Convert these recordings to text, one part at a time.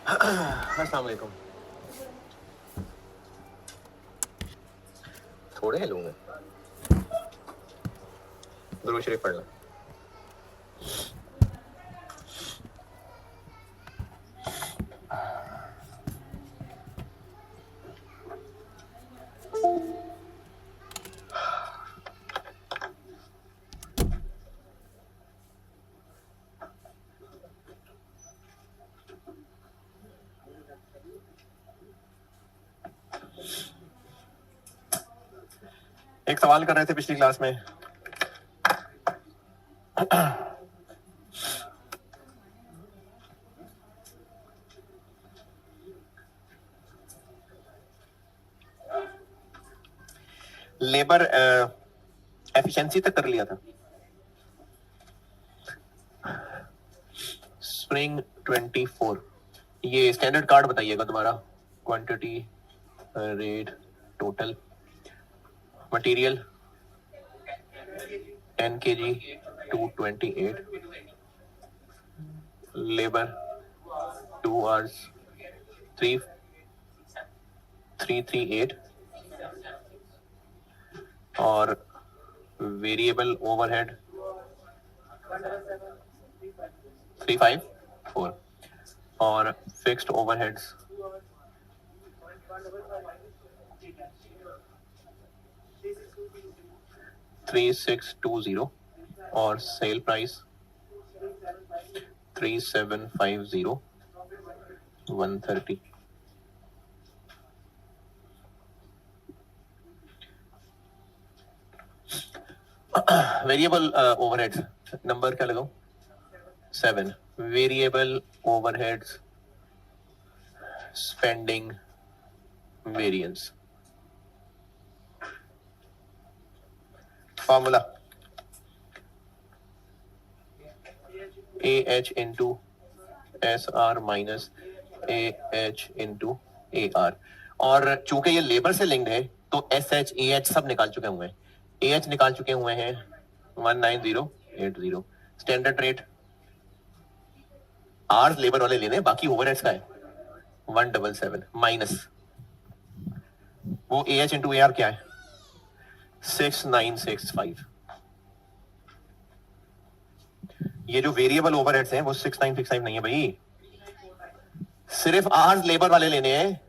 अस्सलाम वालेकुम। थोड़े लूंगे, दुरूद शरीफ पढ़ लो। एक सवाल कर रहे थे पिछली क्लास में, लेबर एफिशिएंसी तक कर लिया था। स्प्रिंग 24, ये स्टैंडर्ड कार्ड बताइएगा दोबारा। Quantity, rate, total, material 10 kg 228, labour 2 hours 338, और वेरिएबल ओवरहेड 354, और फिक्स्ड ओवरहेड्स 3620, और sale price 3750 130। Variable overheads number क्या लगाऊं? 7। Variable overheads spending variance, formula AH into SR minus AH into AR। और चूंकि ये लेबर से लिंक्ड है तो SH AH सब निकाल चुके हुए हैं। AH निकाल चुके हुए हैं 19080। स्टैंडर्ड रेट आर्स लेबर वाले लेने, बाकी ओवरहेड्स का है 177 माइनस वो AH इंटू AR क्या है 6965। ये जो वेरिएबल ओवरहेड्स हैं वो 6965 नहीं है भाई, सिर्फ आर्स लेबर वाले लेने हैं।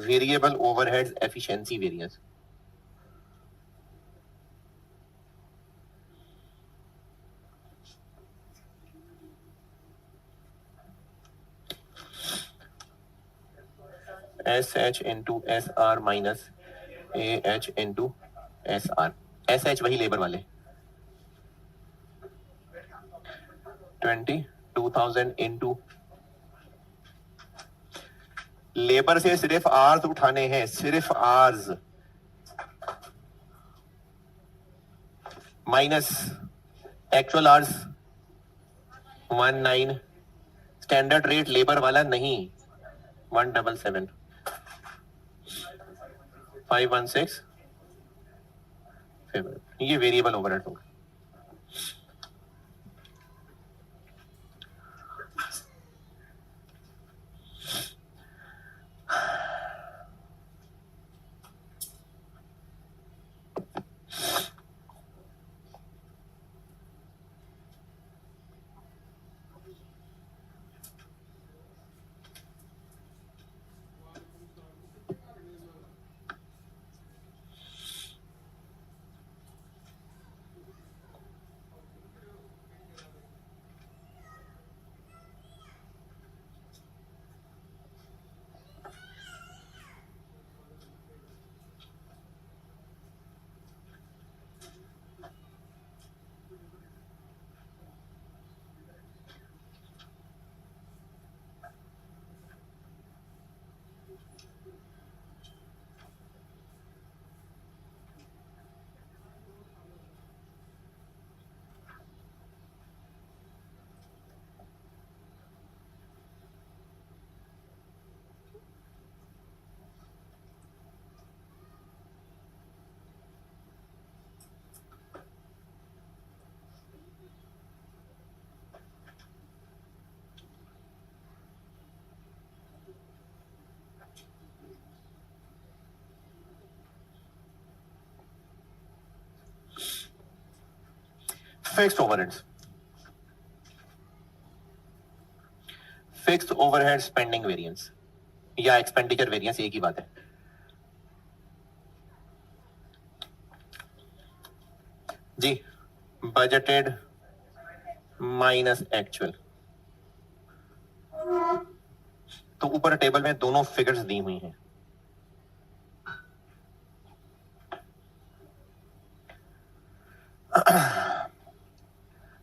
Variable overheads efficiency variance, SH into SR minus AH into SR। SH वही लेबर वाले 22,000 इंटू लेबर से सिर्फ आर्स उठाने हैं, सिर्फ hours, minus actual hours 19, standard rate labour वाला नहीं 177 516। ये वेरिएबल ओवरहेड होगा। Fixed overheads, fixed overhead spending variance या एक्सपेंडिचर वेरिएंस, एक ही बात है। जी, बजटेड माइनस एक्चुअल। तो ऊपर टेबल में दोनों फिगर्स दी हुई हैं।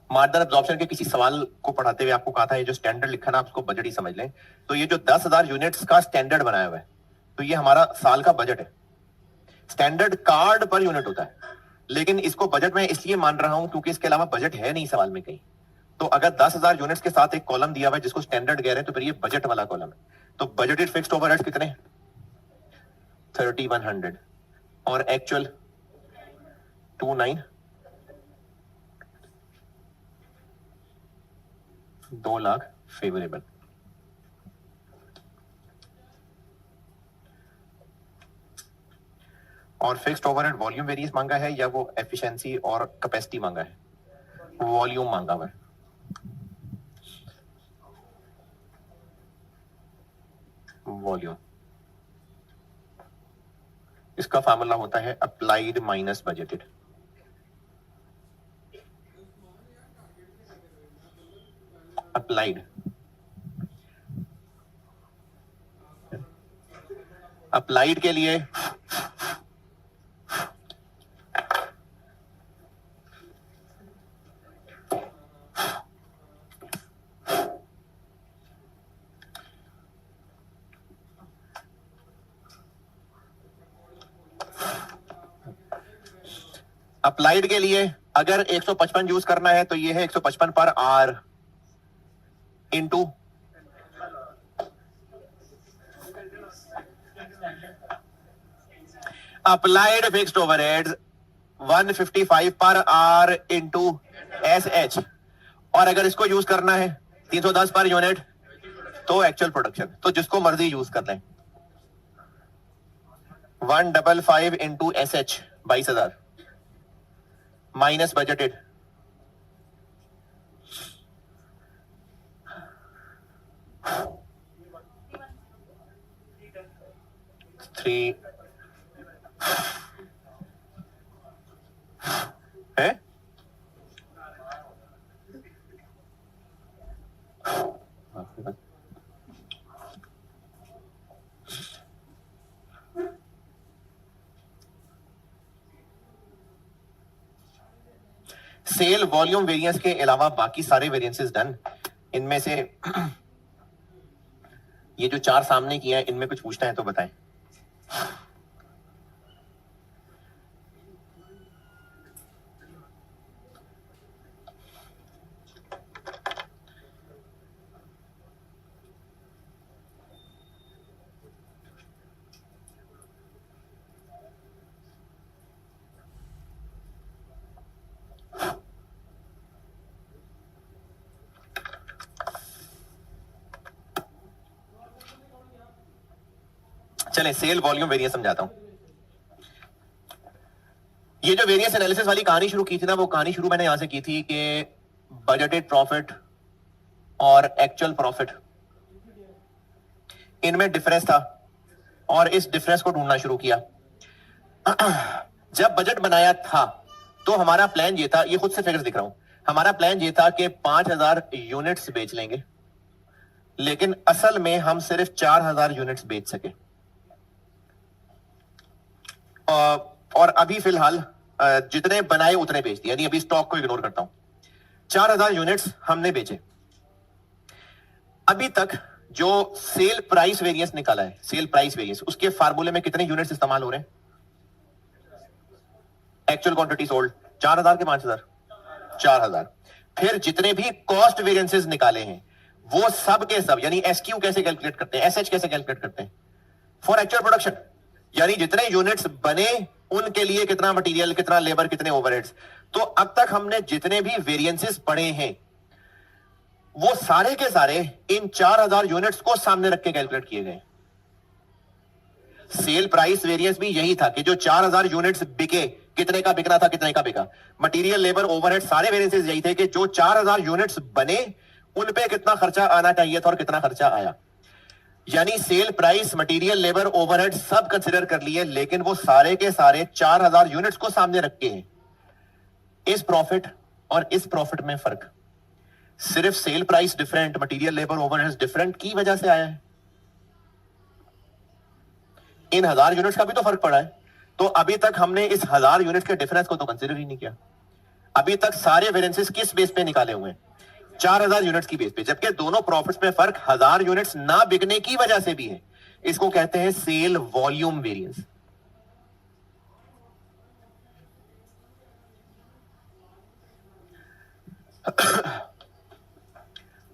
मार्जिनल अब्जॉर्प्शन के किसी सवाल को पढ़ाते हुए आपको कहा था ये जो स्टैंडर्ड लिखा ना आप उसको बजट ही समझ लें। तो ये जो 10,000 यूनिट्स का स्टैंडर्ड बनाया हुआ है, तो ये हमारा साल का बजट है। स्टैंडर्ड कार्ड पर यूनिट होता है, लेकिन इसको बजट में इसलिए मान रहा हूं क्योंकि इसके अलावा बजट है नहीं सवाल में कहीं। तो अगर 10,000 यूनिट्स के साथ एक कॉलम दिया हुआ है जिसको स्टैंडर्ड कह रहे हैं, तो फिर ये बजट वाला कॉलम है। तो बजटेड फिक्स्ड ओवरहेड्स कितने? 3100 और एक्चुअल 29, 2 लाख फेवरेबल। और फिक्स्ड ओवरहेड वॉल्यूम वेरिएंस मांगा है या वो एफिशिएंसी और कैपेसिटी मांगा है? वॉल्यूम मांगा हुआ है। वॉल्यूम, इसका फार्मूला होता है applied minus budgeted. Applied, applied के लिए अप्लाइड के लिए अगर 155 यूज करना है तो ये है 155 per hour into applied fixed overheads 155 per hour into S H. और अगर इसको यूज करना है 310 पर यूनिट तो एक्चुअल प्रोडक्शन, तो जिसको मर्जी यूज कर लें। 155 into S H 22,000 minus budgeted 3 है। सेल वॉल्यूम वेरिएंस के अलावा बाकी सारे वेरिएंसेस डन। इनमें से ये जो 4 सामने किया है इनमें कुछ पूछना है तो बताएं। चलें सेल वॉल्यूम वेरिएंस समझाता हूं। ये जो वेरिएंस एनालिसिस वाली कहानी शुरू की थी ना, वो कहानी शुरू मैंने यहां से की थी कि बजटेड प्रॉफिट और एक्चुअल प्रॉफिट इनमें डिफरेंस था और इस डिफरेंस को ढूंढना शुरू किया। जब बजट बनाया था तो हमारा प्लान ये था, ये खुद से फिगर्स दिख रहा हूं, हमारा प्लान ये था कि 5,000 यूनिट्स बेच लेंगे, लेकिन असल में हम सिर्फ 4,000 यूनिट्स बेच सके। और अभी फिलहाल जितने बनाए उतने बेच दिए, यानी अभी स्टॉक को इग्नोर करता हूं। 4,000 यूनिट्स हमने बेचे। अभी तक जो सेल प्राइस वेरिएंस निकाला है, सेल प्राइस वेरिएंस, उसके फार्मूले में कितने यूनिट्स इस्तेमाल हो रहे हैं? एक्चुअल क्वांटिटी सोल्ड 4,000 के 5,000, 4,000। फिर जितने भी कॉस्ट वेरिएंसेस निकाले हैं वो सब के सब, यानी एसक्यू कैसे कैलकुलेट करते हैं, एसएच कैसे कैलकुलेट करते हैं? फॉर एक्चुअल प्रोडक्शन, यानी जितने यूनिट्स बने उनके लिए कितना मटेरियल, कितना लेबर, कितने ओवरहेड्स। तो अब तक हमने जितने भी वेरिएंसेस पढ़े हैं वो सारे के सारे इन 4,000 यूनिट्स को सामने रख के कैलकुलेट किए गए। सेल प्राइस वेरिएंस भी यही था कि जो 4,000 यूनिट्स बिके कितने का बिकना था, कितने का बिका। मटेरियल, लेबर, ओवरहेड, सारे वेरिएंसेस यही थे कि जो 4000 यूनिट्स बने उन पे कितना खर्चा आना चाहिए था और कितना खर्चा आया। यानी sale price, material, labour, overhead सब कंसिडर कर लिए, लेकिन वो सारे के सारे 4000 यूनिट्स को सामने रख के हैं। इस प्रॉफिट और इस प्रॉफिट में फर्क सिर्फ sale price different, material, labour, overheads different की वजह से आया है। इन 1000 यूनिट्स का भी तो फर्क पड़ा है। तो अभी तक हमने इस 1000 यूनिट्स के डिफरेंस को तो कंसिडर ही नहीं किया। अभी तक सारे वेरिएंसेस किस बेस पे निकाले हुए हैं? 4000 यूनिट्स की बेस पे, जबकि दोनों प्रॉफिट्स में फर्क 1000 यूनिट्स ना बिकने की वजह से भी है। इसको कहते हैं सेल वॉल्यूम वेरिएंस।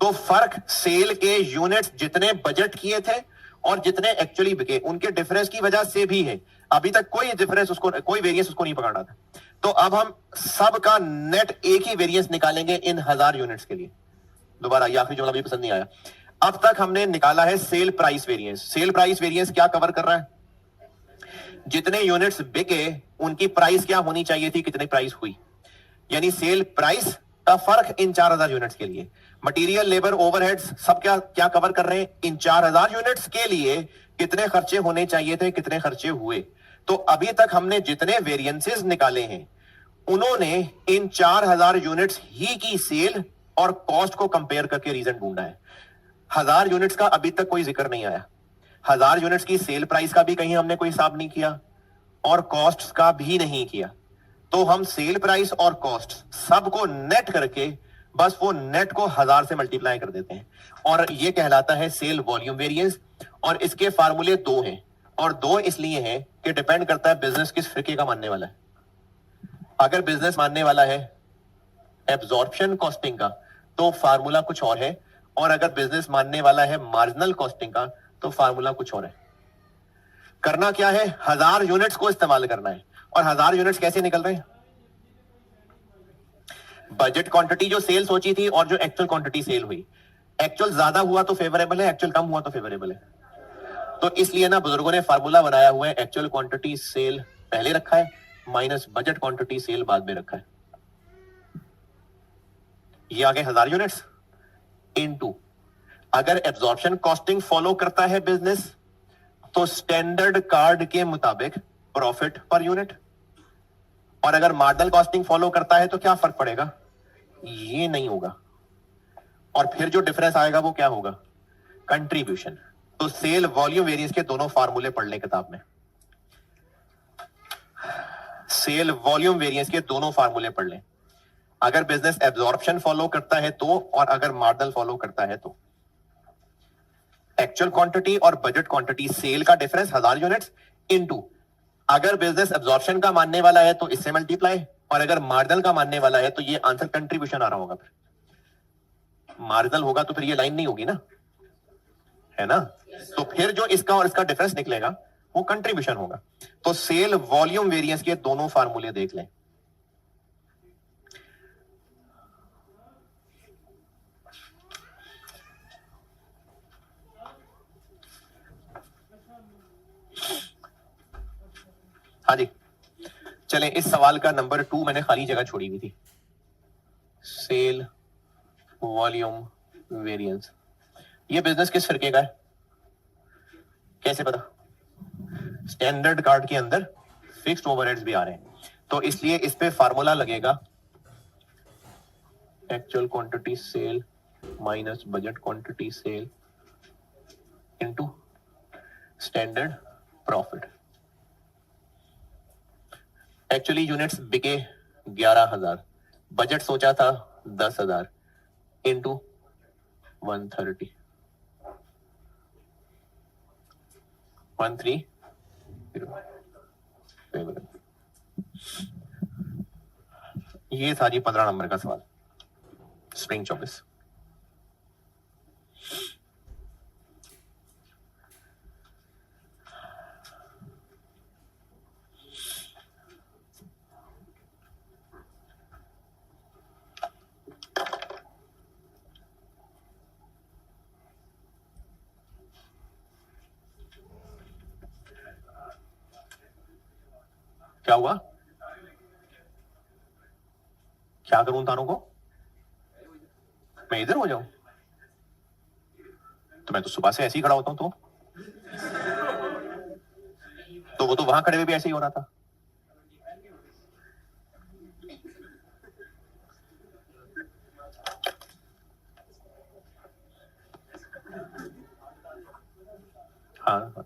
तो फर्क सेल के यूनिट्स जितने बजट किए थे और जितने एक्चुअली बिके उनके डिफरेंस की वजह से भी है। अभी तक कोई डिफरेंस उसको, कोई वेरिएंस उसको नहीं पकड़ा था। तो अब हम सब का नेट एक ही वेरिएंस निकालेंगे इन 1000 यूनिट्स के लिए। दोबारा ये आखिरी जुमला भी पसंद नहीं आया। अब तक हमने निकाला है cell price variance. Cell price variance क्या कवर कर रहा है? जितने यूनिट्स बिके उनकी प्राइस क्या होनी चाहिए थी, कितनी प्राइस हुई। यानी सेल प्राइस का फर्क इन 4000 यूनिट्स के लिए। मटेरियल, लेबर, ओवरहेड्स सब क्या क्या कवर कर रहे हैं? इन 4000 यूनिट्स के लिए कितने खर्चे होने चाहिए थे, कितने खर्चे हुए। तो अभी तक हमने जितने वेरिएंसेस निकाले हैं उन्होंने इन 4000 यूनिट्स ही की सेल और कॉस्ट को कंपेयर करके रीजन ढूंढा है। 1000 यूनिट्स का अभी तक कोई जिक्र नहीं आया। 1000 यूनिट्स की सेल प्राइस का भी कहीं हमने कोई हिसाब नहीं किया और कॉस्ट का भी नहीं किया। तो हम सेल प्राइस और कॉस्ट सबको नेट करके बस वो नेट को 1000 से मल्टीप्लाई कर देते हैं और ये कहलाता है सेल वॉल्यूम वेरिएंस। और इसके फार्मूले दो हैं, और दो इसलिए हैं कि डिपेंड करता है बिजनेस किस फिरके का मानने वाला है। अगर बिजनेस मानने वाला है एब्जॉर्प्शन कॉस्टिंग का तो फार्मूला कुछ और है, और अगर बिजनेस मानने वाला है मार्जिनल कॉस्टिंग का तो फार्मूला कुछ और है। करना क्या है? 1000 यूनिट्स को इस्तेमाल करना है। और 1000 यूनिट्स कैसे निकल रहे हैं? बजट क्वांटिटी जो सेल सोची थी और जो एक्चुअल क्वांटिटी सेल हुई। एक्चुअल ज्यादा हुआ तो फेवरेबल है, एक्चुअल कम हुआ तो फेवरेबल है। तो इसलिए ना बुजुर्गों ने फार्मूला बनाया हुआ है, एक्चुअल क्वांटिटी सेल पहले रखा है माइनस बजट क्वांटिटी सेल बाद में रखा है। ये आ गए 1000 यूनिट्स इनटू, अगर एब्जॉर्प्शन कॉस्टिंग फॉलो करता है बिजनेस तो स्टैंडर्ड कार्ड के मुताबिक प्रॉफिट पर यूनिट, और अगर मार्जिनल कॉस्टिंग फॉलो करता है तो क्या फर्क पड़ेगा? ये नहीं होगा। और फिर जो डिफरेंस आएगा वो क्या होगा? कंट्रीब्यूशन। तो सेल वॉल्यूम वेरिएंस के दोनों फार्मूले पढ़ लें किताब में। सेल वॉल्यूम वेरिएंस के दोनों फार्मूले पढ़ लें। अगर बिजनेस एब्जॉर्प्शन फॉलो करता है तो, और अगर मार्जिनल फॉलो करता है तो। एक्चुअल क्वांटिटी और बजट क्वांटिटी सेल का डिफरेंस 1000 यूनिट्स इनटू, अगर बिजनेस एब्जॉर्प्शन का मानने वाला है तो इससे मल्टीप्लाई, और अगर मार्जिनल का मानने वाला है तो ये आंसर कंट्रीब्यूशन आ रहा होगा। फिर मार्जिनल होगा तो फिर ये लाइन नहीं होगी ना, है ना। तो फिर जो इसका और इसका डिफरेंस निकलेगा वो कंट्रीब्यूशन होगा। तो सेल वॉल्यूम वेरिएंस के दोनों फार्मूले देख लें। हाँ जी, चलें, इस सवाल का नंबर 2 मैंने खाली जगह छोड़ी हुई थी। सेल वॉल्यूम वेरिएंस, ये बिजनेस किस फिरके का है? कैसे पता? स्टैंडर्ड कार्ड के अंदर फिक्स्ड ओवरहेड्स भी आ रहे हैं, तो इसलिए इस पे फार्मूला लगेगा actual quantity sale minus budget quantity sale into standard profit. Actually units बिके 11000, बजट सोचा था 10000 इनटू 130 13 ये था जी 15 नंबर का सवाल, स्प्रिंग 24। क्या हुआ? क्या करूं तारों को? मैं इधर हो जाऊं? तो मैं तो सुबह से ऐसे ही खड़ा होता हूं। तो वो तो वहां खड़े हुए भी ऐसे ही हो रहा था। हाँ,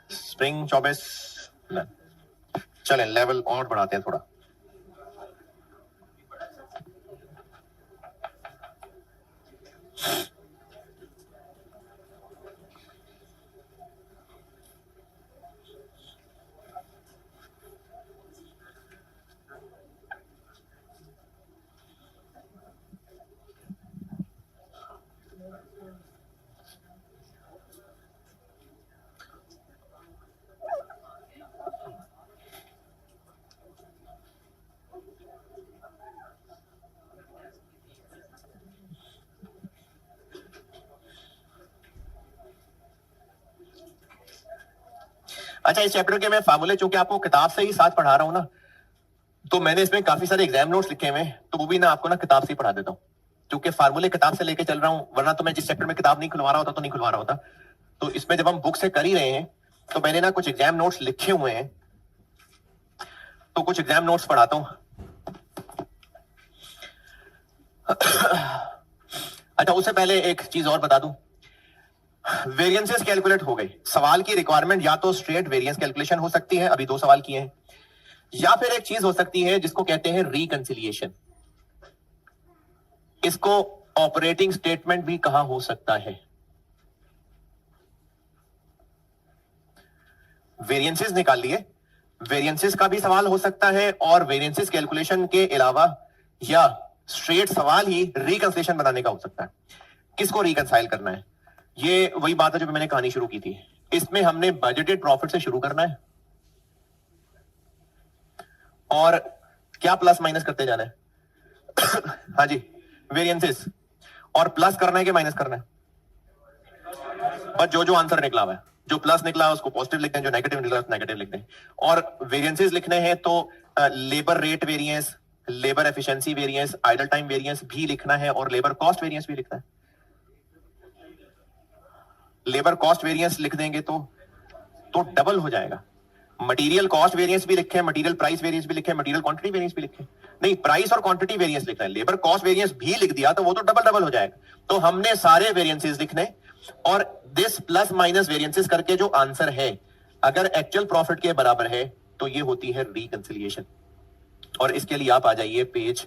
स्प्रिंग 24। चलें लेवल और बढ़ाते हैं थोड़ा। अच्छा, इस चैप्टर के मैं फार्मूले चूंकि आपको किताब से ही साथ पढ़ा रहा हूं ना, तो मैंने इसमें काफी सारे एग्जाम नोट्स लिखे हुए हैं, तो वो भी ना आपको ना किताब से ही पढ़ा देता हूँ, क्योंकि फार्मूले किताब से लेके चल रहा हूँ, वरना तो मैं जिस चैप्टर में किताब नहीं खुलवा रहा होता तो नहीं खुलवा रहा होता। तो इसमें जब हम बुक से कर ही रहे हैं, तो मैंने ना कुछ एग्जाम नोट्स लिखे हुए हैं, तो कुछ एग्जाम नोट्स पढ़ाता हूं। अच्छा, उससे पहले एक चीज और बता दूं, वेरिएंसेस कैलकुलेट हो गई। सवाल की रिक्वायरमेंट या तो स्ट्रेट वेरिएंस कैलकुलेशन हो सकती है, अभी 2 सवाल किए हैं, या फिर एक चीज हो सकती है जिसको कहते हैं रिकंसिलिएशन। इसको ऑपरेटिंग स्टेटमेंट भी कहा हो सकता है। वेरिएंसेस निकाल लिए, वेरिएंसेस का भी सवाल हो सकता है, और वेरिएंसेस कैलकुलेशन के अलावा या स्ट्रेट सवाल ही रिकंसिलिएशन बनाने का हो सकता है। किसको रिकंसाइल करना है? ये वही बात है जो मैंने कहानी शुरू की थी। इसमें हमने बजटेड प्रॉफिट से शुरू करना है और क्या प्लस माइनस करते जाना है। हाँ जी, वेरिएंसेस, और प्लस करना है कि माइनस करना है? बस जो जो आंसर निकला हुआ है, जो प्लस निकला है उसको पॉजिटिव लिखते हैं, जो नेगेटिव निकला है नेगेटिव लिखते हैं। और वेरिएंसेस लिखने हैं तो labour rate variance, labour efficiency variance, idle time variance भी लिखना है, और लेबर कॉस्ट वेरिएंस भी लिखना है। लेबर कॉस्ट वेरिएंस लिख देंगे तो डबल हो जाएगा। मटेरियल कॉस्ट वेरिएंस भी लिखे, मटेरियल प्राइस वेरिएंस भी लिखे, मटेरियल क्वांटिटी वेरिएंस भी लिखे। नहीं, प्राइस और क्वांटिटी वेरिएंस लिखना है, लेबर कॉस्ट वेरिएंस भी लिख दिया तो वो तो डबल डबल हो जाएगा। तो हमने सारे वेरिएंसेस लिखने, और दिस प्लस माइनस वेरिएंसेस करके जो आंसर है, अगर एक्चुअल प्रॉफिट के बराबर है तो ये होती है रिकंसिलिएशन। और इसके लिए आप आ जाइए पेज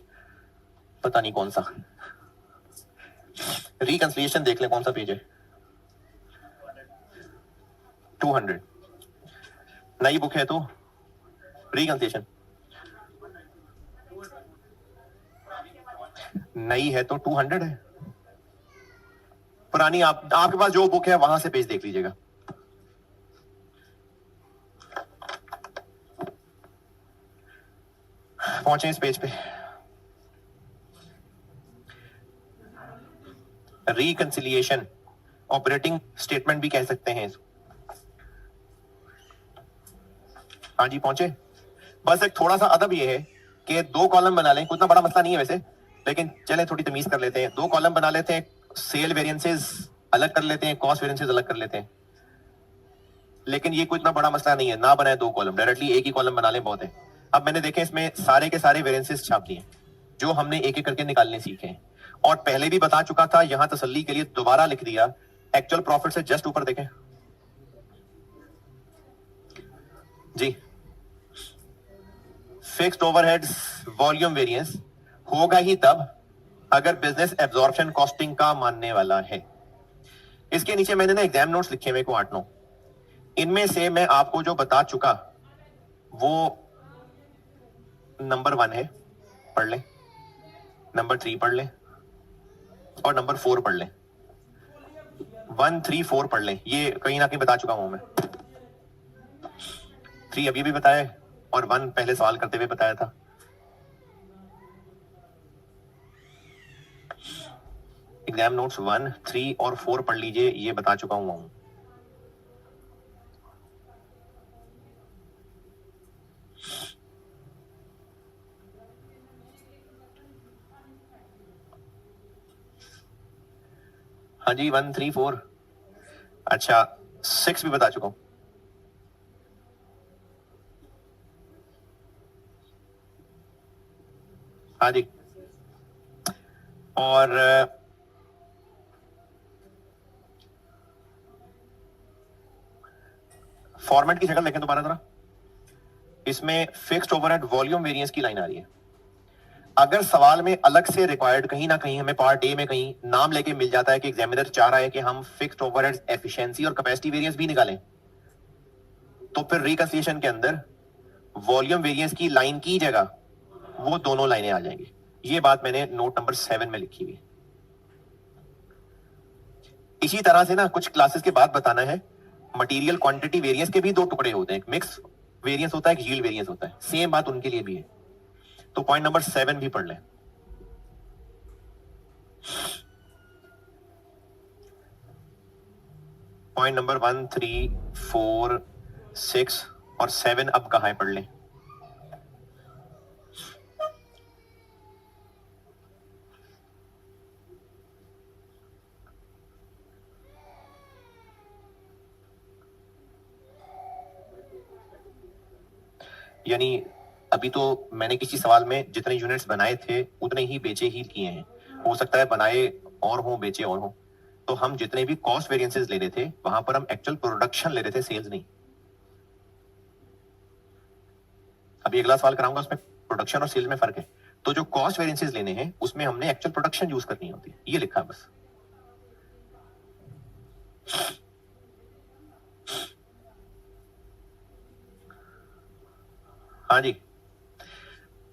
पता नहीं कौन सा, रिकंसिलिएशन देख ले कौन सा पेज है, 200। नई बुक है तो रिकंसिलिएशन नई है तो 200 है, पुरानी आपके पास जो बुक है वहां से पेज देख लीजिएगा। पहुंचे इस पेज पे, रिकंसिलिएशन ऑपरेटिंग स्टेटमेंट भी कह सकते हैं। हाँ जी, पहुंचे। बस एक थोड़ा सा अदब ये है कि 2 कॉलम बना लें, उतना बड़ा मसला नहीं है वैसे, लेकिन चलें थोड़ी तमीज कर लेते हैं। 2 कॉलम बना लेते हैं, सेल वेरिएंसेस अलग कर लेते हैं, कॉस्ट वेरिएंसेस अलग कर लेते हैं। लेकिन ये कोई इतना बड़ा मसला नहीं है, ना बनाए 2 कॉलम, डायरेक्टली एक ही कॉलम बना लें, बहुत है। अब मैंने देखे इसमें सारे के सारे वेरिएंसेस छाप दिए जो हमने एक एक करके निकालने सीखे हैं, और पहले भी बता चुका था, यहां तसल्ली के लिए दोबारा लिख दिया। एक्चुअल प्रॉफिट से जस्ट ऊपर देखें जी, फिक्स्ड ओवरहेड्स वॉल्यूम वेरिएंस होगा ही तब अगर बिजनेस एब्जॉर्प्शन कॉस्टिंग का मानने वाला है। इसके नीचे मैंने ना एग्जाम नोट्स लिखे हुए को 8-9, इनमें से मैं आपको जो बता चुका वो नंबर 1 है, पढ़ लें, नंबर 3 पढ़ लें, और नंबर 4 पढ़ लें। 1, 3, 4 पढ़ लें, ये कहीं ना कहीं बता चुका हूं मैं। 3 अभी भी बताया, और 1 पहले सवाल करते हुए बताया था। एग्जाम नोट्स 1, 3 और 4 पढ़ लीजिए, ये बता चुका हूं। हाँ जी, 1, 3, 4। अच्छा, 6 भी बता चुका हूं। हाँ जी। और फॉर्मेट की शक्ल देखें दोबारा जरा। इसमें फिक्स्ड ओवरहेड वॉल्यूम वेरिएंस की लाइन आ रही है। अगर सवाल में अलग से रिक्वायर्ड कहीं ना कहीं हमें पार्ट ए में कहीं नाम लेके मिल जाता है कि एग्जामिनर चाह रहा है कि हम फिक्स्ड ओवरहेड एफिशिएंसी और कैपेसिटी वेरिएंस भी निकालें, तो फिर रिकंसिलिएशन के अंदर वॉल्यूम वेरिएंस की लाइन की जगह वो दोनों लाइनें आ जाएंगी। ये बात मैंने नोट नंबर 7 में लिखी हुई। इसी तरह से ना कुछ क्लासेस के बाद बताना है, मटेरियल क्वांटिटी वेरिएंस के भी दो टुकड़े होते हैं, एक मिक्स वेरिएंस होता है, एक यील्ड वेरिएंस होता है। सेम बात उनके लिए भी है, तो पॉइंट नंबर 7 भी पढ़ लें। पॉइंट नंबर 1, 3, 4, 6 और 7 अब कहां है, पढ़ लें। यानी अभी तो मैंने किसी सवाल में जितने यूनिट्स बनाए थे उतने ही बेचे ही किए हैं। हो सकता है बनाए और हो, बेचे और हो। तो हम जितने भी कॉस्ट वेरिएंसेस ले रहे थे वहां पर हम एक्चुअल प्रोडक्शन ले रहे थे, सेल्स नहीं। अभी अगला सवाल कराऊंगा, उसमें प्रोडक्शन और सेल्स में फर्क है। तो जो कॉस्ट वेरिएंसेस लेने हैं उसमें हमने एक्चुअल प्रोडक्शन यूज करनी होती है, ये लिखा है बस। हाँ जी।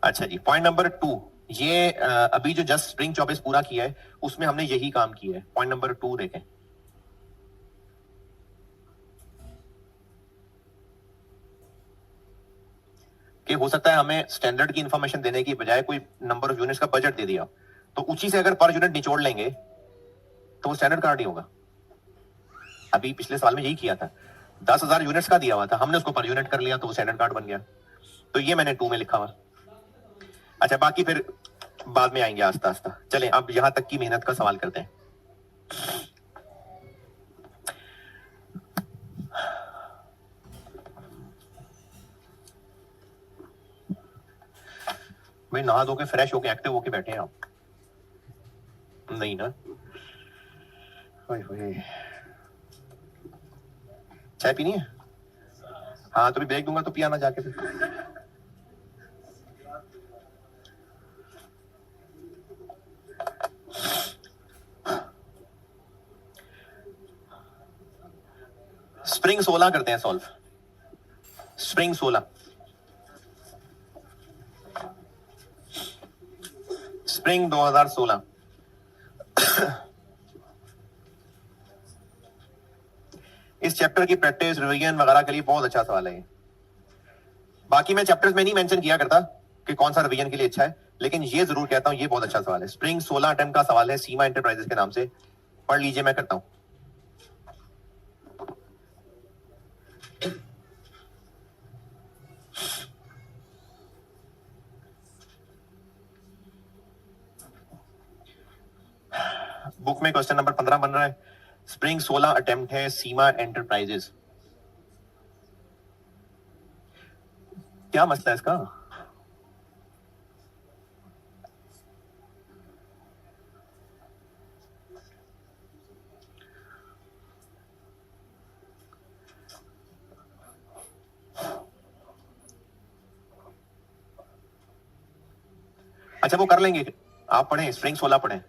अच्छा जी, पॉइंट नंबर 2, ये अभी जो जस्ट स्प्रिंग 24 पूरा किया है उसमें हमने यही काम किया है। पॉइंट नंबर 2 देखें। कि हो सकता है हमें स्टैंडर्ड की इंफॉर्मेशन देने की बजाय कोई नंबर ऑफ यूनिट्स का बजट दे दिया, तो उसी से अगर पर यूनिट निचोड़ लेंगे तो वो स्टैंडर्ड कार्ड ही होगा। अभी पिछले साल में यही किया था, 10,000 यूनिट्स का दिया हुआ था, हमने उसको पर यूनिट कर लिया तो वो स्टैंडर्ड कार्ड बन गया। तो ये मैंने 2 में लिखा हुआ। अच्छा, बाकी फिर बाद में आएंगे आस्ता आस्ता। चलें अब यहां तक की मेहनत का सवाल करते हैं। भाई नहा धो के फ्रेश होके एक्टिव होके बैठे हैं आप? नहीं ना? चाय पीनी है? हाँ तो भी ब्रेक दूंगा तो पिया ना जाके फिर। स्प्रिंग 16 करते हैं सॉल्व। Spring 16, spring 2016। इस चैप्टर की प्रैक्टिस, रिवीजन वगैरह के लिए बहुत अच्छा सवाल है। बाकी मैं चैप्टर्स में नहीं मेंशन किया करता कि कौन सा रिवीजन के लिए अच्छा है, लेकिन ये जरूर कहता हूं ये बहुत अच्छा सवाल है। स्प्रिंग 16 अटेम्प्ट का सवाल है, सीमा एंटरप्राइजेस के नाम से। पढ़ लीजिए, मैं करता हूं। बुक में क्वेश्चन नंबर 15 बन रहा है। स्प्रिंग 16 अटेम्प्ट है, सीमा एंटरप्राइजेस। क्या मसला है इसका? अच्छा वो कर लेंगे, आप पढ़ें, स्प्रिंग 16 पढ़ें।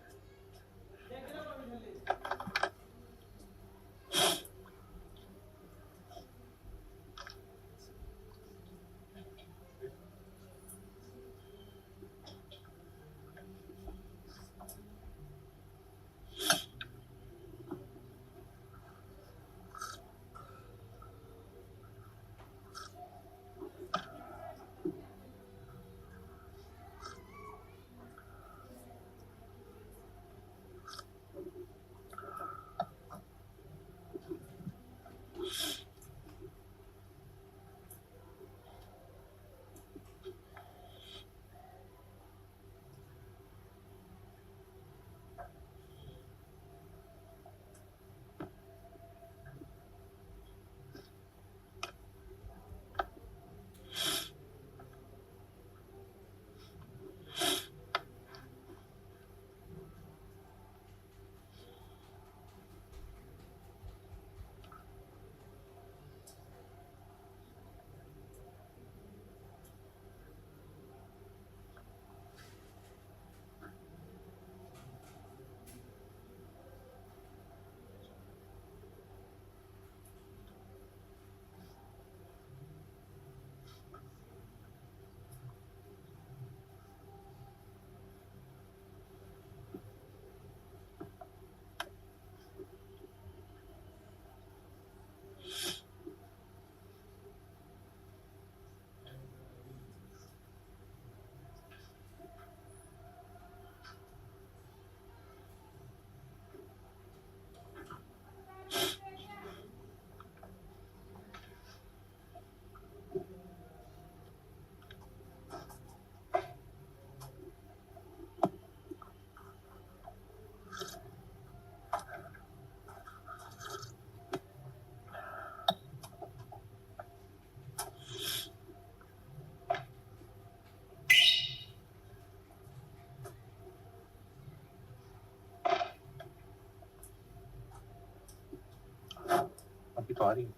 तो आ रही है,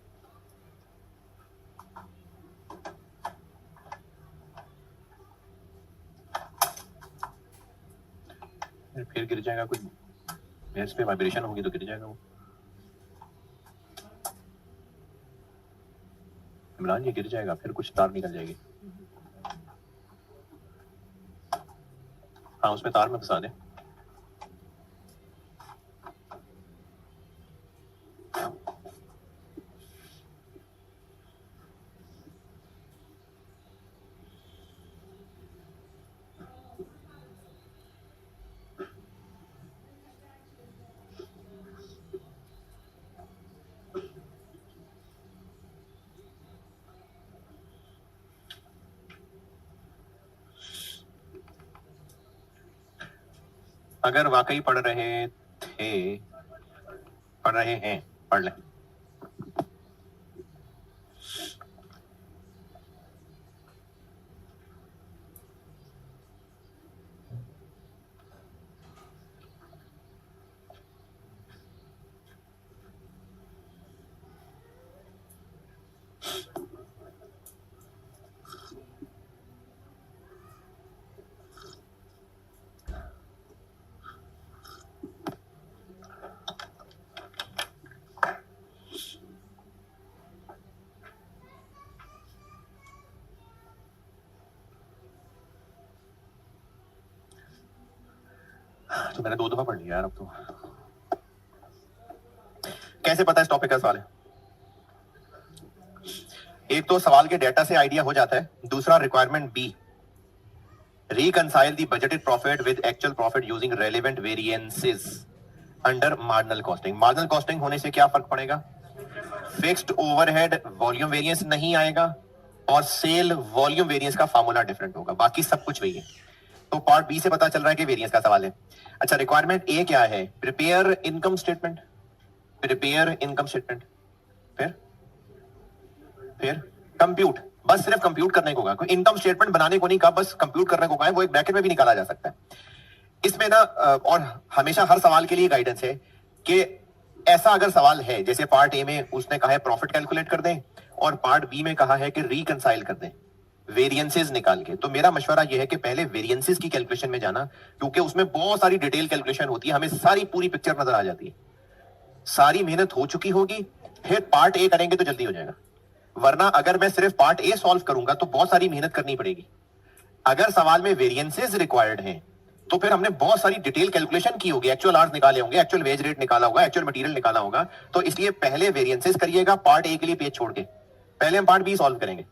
फिर गिर जाएगा, कुछ बेस पे वाइब्रेशन होगी तो गिर जाएगा वो। इमरान ये गिर जाएगा, फिर कुछ तार निकल जाएगी। हाँ उसमें तार में फंसा दे। अगर वाकई पढ़ रहे हैं, पढ़ लें। तो मैंने 2 दफा पढ़ लिया यार अब तो। कैसे पता इस टॉपिक का सवाल है? एक तो सवाल के डेटा से आइडिया हो जाता है, दूसरा requirement B, reconcile the budgeted profit with actual profit using relevant variances under marginal costing। marginal costing होने से क्या फर्क पड़ेगा? फिक्स्ड ओवरहेड वॉल्यूम वेरिएंस नहीं आएगा और सेल वॉल्यूम वेरिएंस का फार्मूला डिफरेंट होगा, बाकी सब कुछ वही है। तो पार्ट बी से पता चल रहा है कि वेरिएंस का सवाल है। अच्छा रिक्वायरमेंट ए क्या है? Prepare income statement, prepare income statement, फिर कंप्यूट, बस सिर्फ कंप्यूट करने को कहा, कोई इनकम स्टेटमेंट बनाने को नहीं कहा, बस कंप्यूट करने को कहा है। वो एक ब्रैकेट में भी निकाला जा सकता है इसमें ना। और हमेशा हर सवाल के लिए गाइडेंस है कि ऐसा अगर सवाल है, जैसे पार्ट ए में उसने कहा है प्रॉफिट कैलकुलेट कर दें और पार्ट बी में कहा है कि रिकंसाइल कर दें वेरिएंसेस निकाल के, तो मेरा मशवरा यह है कि पहले वेरिएंसेस की कैलकुलेशन में जाना, क्योंकि उसमें बहुत सारी डिटेल कैलकुलेशन होती है, हमें सारी पूरी पिक्चर नजर आ जाती है। सारी मेहनत हो चुकी होगी, फिर पार्ट ए करेंगे तो जल्दी हो जाएगा। वरना अगर मैं सिर्फ पार्ट ए सॉल्व करूंगा तो बहुत सारी मेहनत करनी पड़ेगी। अगर सवाल में वेरिएंसेस रिक्वायर्ड हैं तो फिर हमने बहुत सारी डिटेल कैलकुलेशन की होगी, एक्चुअल आवर्स निकाले होंगे, एक्चुअल वेज रेट निकाला होगा, एक्चुअल मटेरियल निकाला होगा। तो इसलिए पहले वेरिएंसेस करिएगा पार्ट ए के लिए पेज छोड़ के, पहले हम पार्ट बी सॉल्व करेंगे,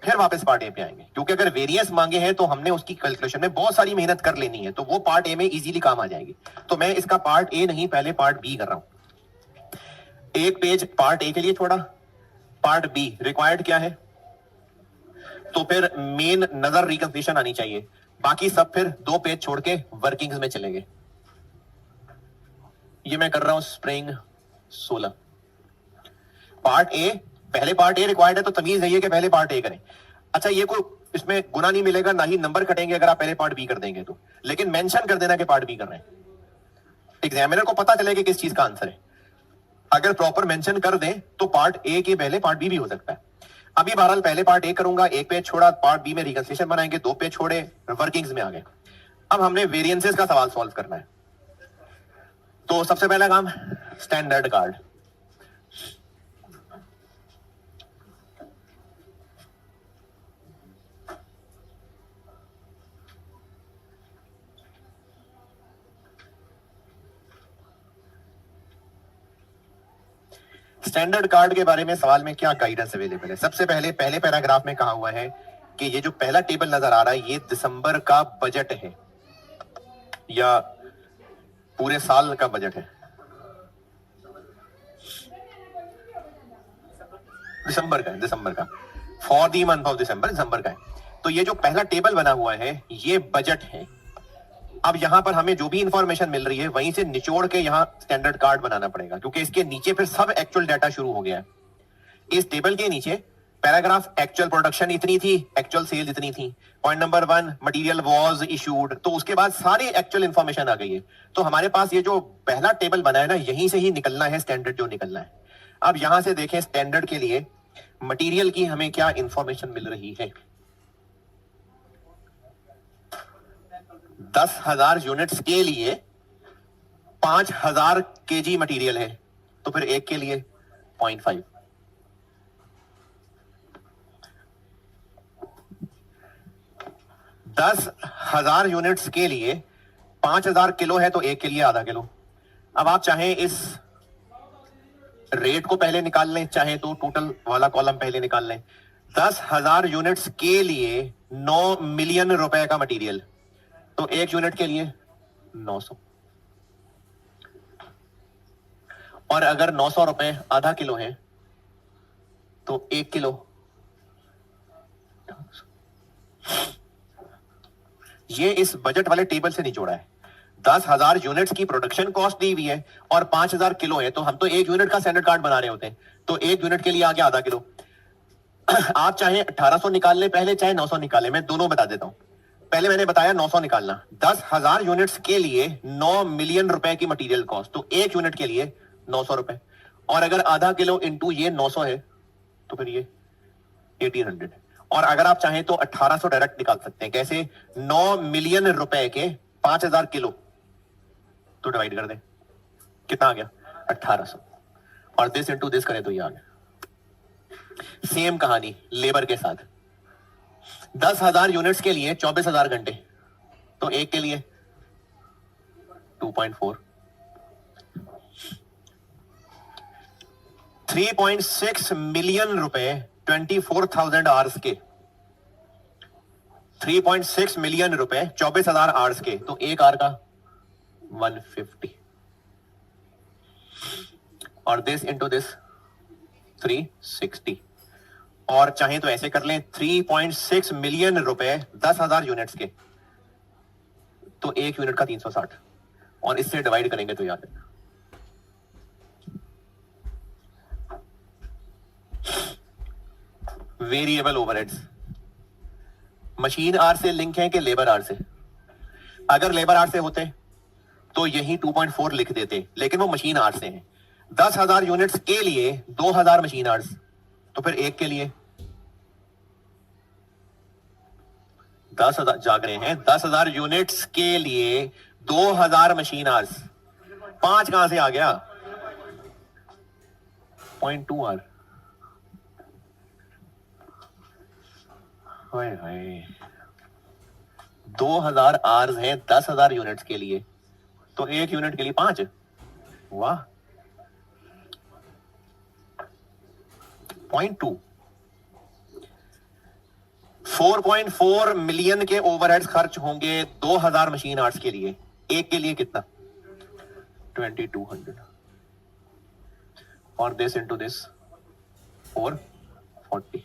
फिर वापस पार्ट ए पे आएंगे। क्योंकि अगर वेरिएंस मांगे हैं तो हमने उसकी कैलकुलेशन में बहुत सारी मेहनत कर लेनी है, तो वो पार्ट ए में इजीली काम आ जाएगी। तो मैं इसका पार्ट ए नहीं, पहले पार्ट बी कर रहा हूं। एक पेज पार्ट ए के लिए छोड़ा, पार्ट बी रिक्वायर्ड क्या है, तो फिर मेन नजर रिकंसिलिएशन आनी चाहिए, बाकी सब फिर 2 पेज छोड़ के वर्किंग्स में चलेंगे। ये मैं कर रहा हूं स्प्रिंग 16। पार्ट ए, पहले पार्ट ए रिक्वायर्ड है तो तमीज है ये कि पहले पार्ट ए करें। अच्छा ये कोई इसमें गुना नहीं मिलेगा, ना ही नंबर कटेंगे अगर आप पहले पार्ट बी कर देंगे तो, लेकिन मेंशन कर देना कि पार्ट बी कर रहे हैं, एग्जामिनर को पता चले कि किस चीज का आंसर है। अगर प्रॉपर मेंशन कर दें तो पार्ट ए के पहले पार्ट बी भी हो सकता है। अभी बहरहाल पहले पार्ट ए करूंगा, 1 पेज छोड़ा, पार्ट बी में रिकंसिलिएशन बनाएंगे, 2 पेज छोड़े, वर्किंग्स में आ गए। अब हमने वेरिएंसेस का सवाल सॉल्व करना है। तो सबसे पहला काम स्टैंडर्ड कार्ड। स्टैंडर्ड कार्ड के बारे में सवाल में क्या गाइडेंस अवेलेबल है? सबसे पहले पहले पैराग्राफ में कहा हुआ है कि ये जो पहला टेबल नजर आ रहा है ये दिसंबर का बजट है या पूरे साल का बजट है? दिसंबर का है, दिसंबर का, फॉर दी मंथ ऑफ दिसंबर का है। तो ये जो पहला टेबल बना हुआ है ये बजट है। अब यहां पर हमें जो भी इंफॉर्मेशन मिल रही है वहीं से निचोड़ के यहां स्टैंडर्ड कार्ड बनाना पड़ेगा, क्योंकि इसके नीचे फिर सब एक्चुअल डाटा शुरू हो गया है। इस टेबल के नीचे पैराग्राफ एक्चुअल प्रोडक्शन इतनी थी, एक्चुअल सेल इतनी थी, point number 1 material was issued, तो उसके बाद सारी एक्चुअल इंफॉर्मेशन आ गई है। तो हमारे पास ये जो पहला टेबल बना है ना, यहीं से ही निकलना है स्टैंडर्ड जो निकलना है। अब यहां से देखें स्टैंडर्ड के लिए मटेरियल की हमें क्या इंफॉर्मेशन मिल रही है। 10,000 यूनिट्स के लिए 5,000 kg मटेरियल है, तो फिर एक के लिए 0.5। 10,000 यूनिट्स के लिए 5,000 किलो है, तो एक के लिए आधा किलो। अब आप चाहें इस रेट को पहले निकाल लें, चाहे तो टोटल वाला कॉलम पहले निकाल लें। 10,000 यूनिट्स के लिए 9 मिलियन रुपए का मटेरियल, तो एक यूनिट के लिए 900। और अगर 900 रुपए आधा किलो है तो 1 किलो। ये इस बजट वाले टेबल से निचोड़ा है। 10,000 यूनिट्स की प्रोडक्शन कॉस्ट दी हुई है और 5,000 किलो है, तो हम तो एक यूनिट का स्टैंडर्ड कार्ड बना रहे होते हैं, तो एक यूनिट के लिए आ गया आधा किलो। आप चाहे 1800 निकाल लें पहले, चाहे 900 निकालें, मैं दोनों बता देता हूं। पहले मैंने बताया 900 निकालना। 10,000 यूनिट्स के लिए 9 मिलियन रुपए की मटेरियल कॉस्ट, तो एक यूनिट के लिए 900 रुपए। और अगर आधा किलो इंटू ये 900 है तो फिर ये 1800। और अगर आप चाहें तो 1800 डायरेक्ट निकाल सकते हैं। कैसे? 9 मिलियन रुपए के 5,000 किलो, तो डिवाइड कर दें, कितना आ गया? 1800। और दिस इंटू दिस करें तो ये आ गया। सेम कहानी लेबर के साथ। 10,000 यूनिट्स के लिए 24,000 घंटे, तो एक के लिए 2.4। 3.6 मिलियन रुपए 24,000 आवर्स के। 3.6 मिलियन रुपए 24,000 आवर्स के, तो एक आवर का 150। और दिस इंटू दिस 360। और चाहे तो ऐसे कर लें, 3.6 मिलियन रुपए 10,000 यूनिट्स के, तो एक यूनिट का 360। और इससे डिवाइड करेंगे तो याद है वेरिएबल ओवरहेड्स मशीन आर से लिंक है कि लेबर आर से? अगर लेबर आर से होते तो यही 2.4 लिख देते, लेकिन वो मशीन आर से हैं। 10,000 यूनिट्स के लिए 2,000 मशीन आर्स, तो फिर एक के लिए 10,000 जाग रहे हैं। 10,000 यूनिट्स के लिए 2,000 मशीन आर्स, 5 कहां से आ गया? 0.2 आर। हाय हाय, 2,000 आर्स हैं 10,000 यूनिट्स के लिए, तो एक यूनिट के लिए 5। वाह। 0.2। 4.4 मिलियन के ओवरहेड्स खर्च होंगे 2,000 मशीन आर्ट्स के लिए, एक के लिए कितना? 2200। और दिस इंटू दिस 440।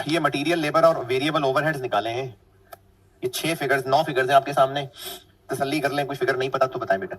ये मटेरियल, लेबर और वेरिएबल ओवरहेड्स निकाले हैं। ये 6 फिगर्स 9 फिगर्स हैं आपके सामने, तसल्ली कर लें। कुछ फिगर नहीं पता तो बताएं बेटा।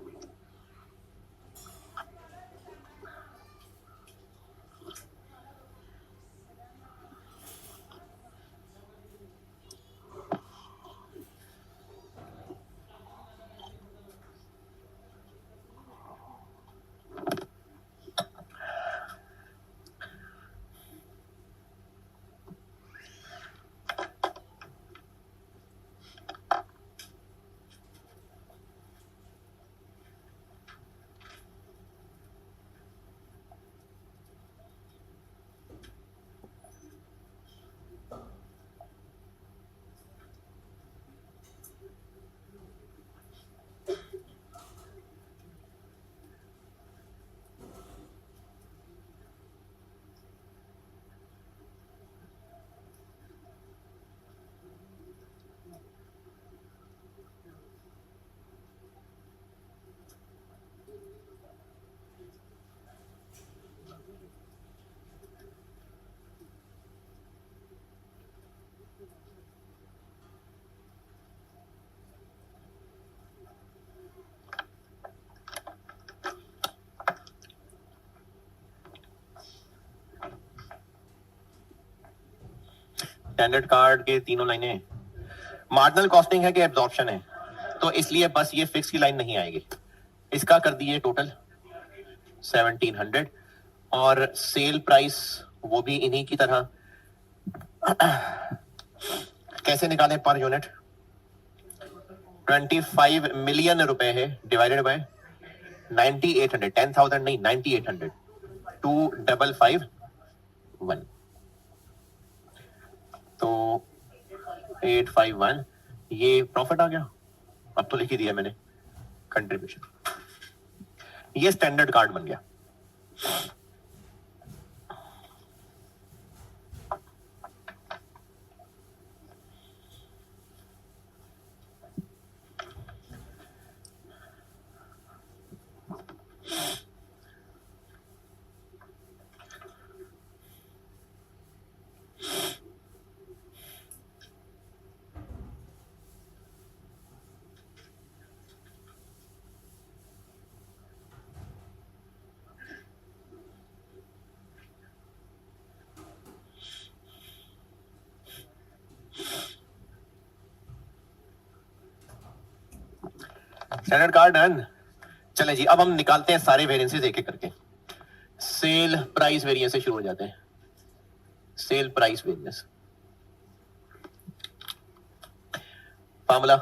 स्टैंडर्ड कार्ड के तीनों लाइनें मार्जिनल कॉस्टिंग है कि एब्जॉर्प्शन है, तो इसलिए बस ये फिक्स की लाइन नहीं आएगी। इसका कर दिए टोटल 1700 और सेल प्राइस वो भी इन्हीं की तरह कैसे निकालें पर यूनिट 25 मिलियन रुपए है डिवाइडेड बाय 9800 10,000 नहीं 9800 2551 तो 851 ये प्रॉफिट आ गया अब तो लिख ही दिया मैंने कंट्रीब्यूशन ये स्टैंडर्ड कार्ड बन गया स्टैंडर्ड कार्ड डन चले जी अब हम निकालते हैं सारे वेरिएंसेस एक एक करके सेल प्राइस वेरिएंस से शुरू हो जाते हैं sale price variance formula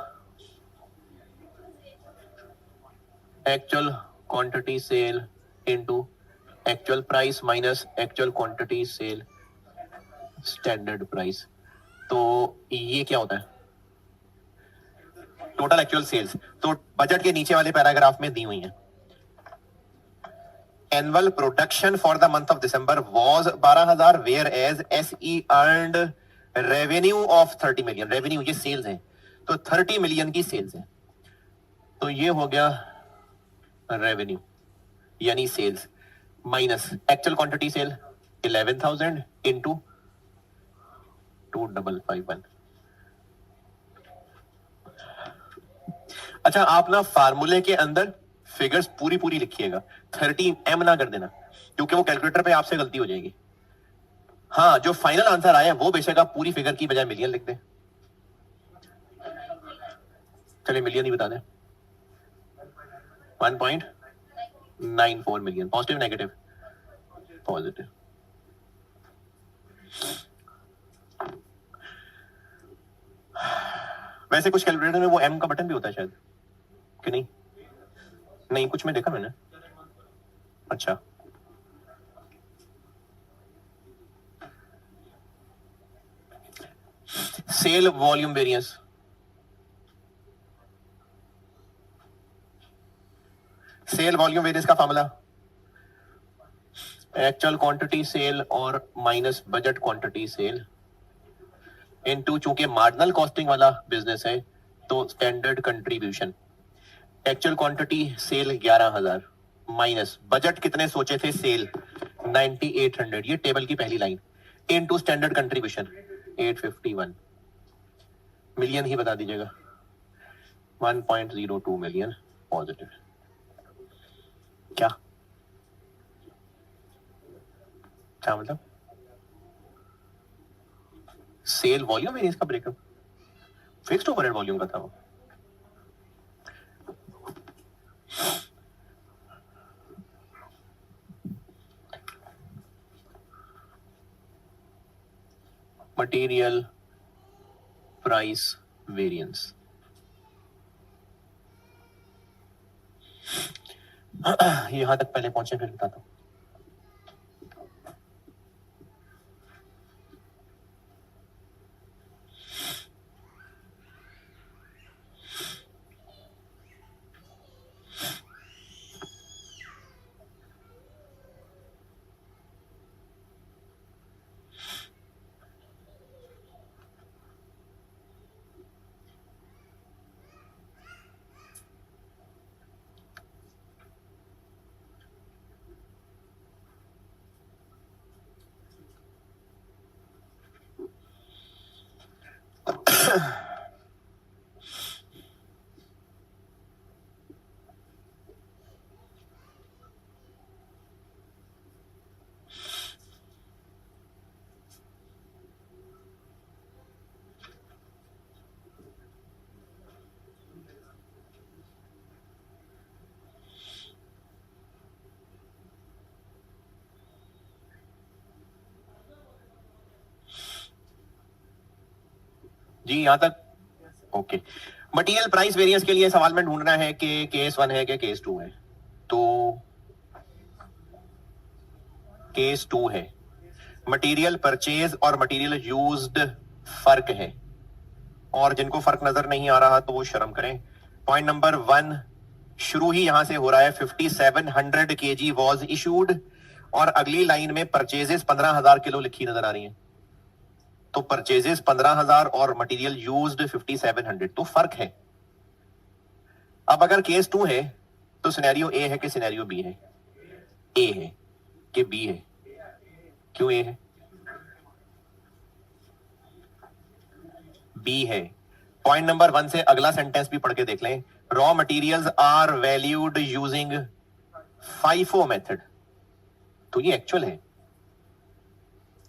actual quantity sale into actual price minus actual quantity sale standard price तो ये क्या होता है टोटल एक्चुअल सेल्स तो बजट के नीचे वाले पैराग्राफ में दी हुई है annual production for the month of December was 12,000 whereas SE earned revenue of 30 million revenue ये सेल्स है तो 30 मिलियन की सेल्स है तो ये हो गया रेवेन्यू यानी sales minus actual quantity sale 11,000 into 2551 अच्छा आप ना फार्मूले के अंदर फिगर्स पूरी पूरी लिखिएगा 30 ना कर देना क्योंकि वो कैलकुलेटर पे आपसे गलती हो जाएगी हाँ जो फाइनल आंसर आया वो बेशक आप पूरी फिगर की बजाय मिलियन लिख दें चलिए मिलियन ही बता दें 1.94 मिलियन पॉजिटिव नेगेटिव पॉजिटिव वैसे कुछ कैलकुलेटर में वो एम का बटन भी होता है शायद कि नहीं नहीं कुछ में देखा मैंने अच्छा sale volume variance sale volume variance का फॉर्मूला एक्चुअल क्वांटिटी सेल और minus budget quantity sale into चूंकि मार्जिनल कॉस्टिंग वाला बिजनेस है तो standard contribution actual quantity sale 11,000 minus budget कितने सोचे थे सेल 9800 ये टेबल की पहली line into standard contribution 851 million ही बता दीजिएगा 1.02 मिलियन पॉजिटिव क्या क्या मतलब सेल वॉल्यूम है इसका ब्रेकअप फिक्स्ड ओवरहेड वॉल्यूम का था वो मटेरियल प्राइस वेरिएंस यहां तक पहले पहुंचे फिर बताता हूं जी यहां तक ओके। मटेरियल प्राइस वेरिएंस के लिए सवाल में ढूंढना है कि केस 1 है कि केस 2 है, तो केस 2 है। मटेरियल परचेज और मटेरियल यूज्ड फर्क है, और जिनको फर्क नजर नहीं आ रहा तो वो शर्म करें। पॉइंट नंबर 1 शुरू ही यहां से हो रहा है। 5700 kg वॉज इशूड, और अगली लाइन में परचेजेस 15,000 किलो लिखी नजर आ रही है। तो परचेजेस 15,000 और मटेरियल यूज्ड 5700, तो फर्क है। अब अगर केस 2 है तो सिनेरियो ए है कि सिनेरियो बी है? ए है कि बी है? क्यों ए है? बी है। पॉइंट नंबर 1 से अगला सेंटेंस भी पढ़ के देख लें। Raw materials are valued using FIFO method, तो ये एक्चुअल है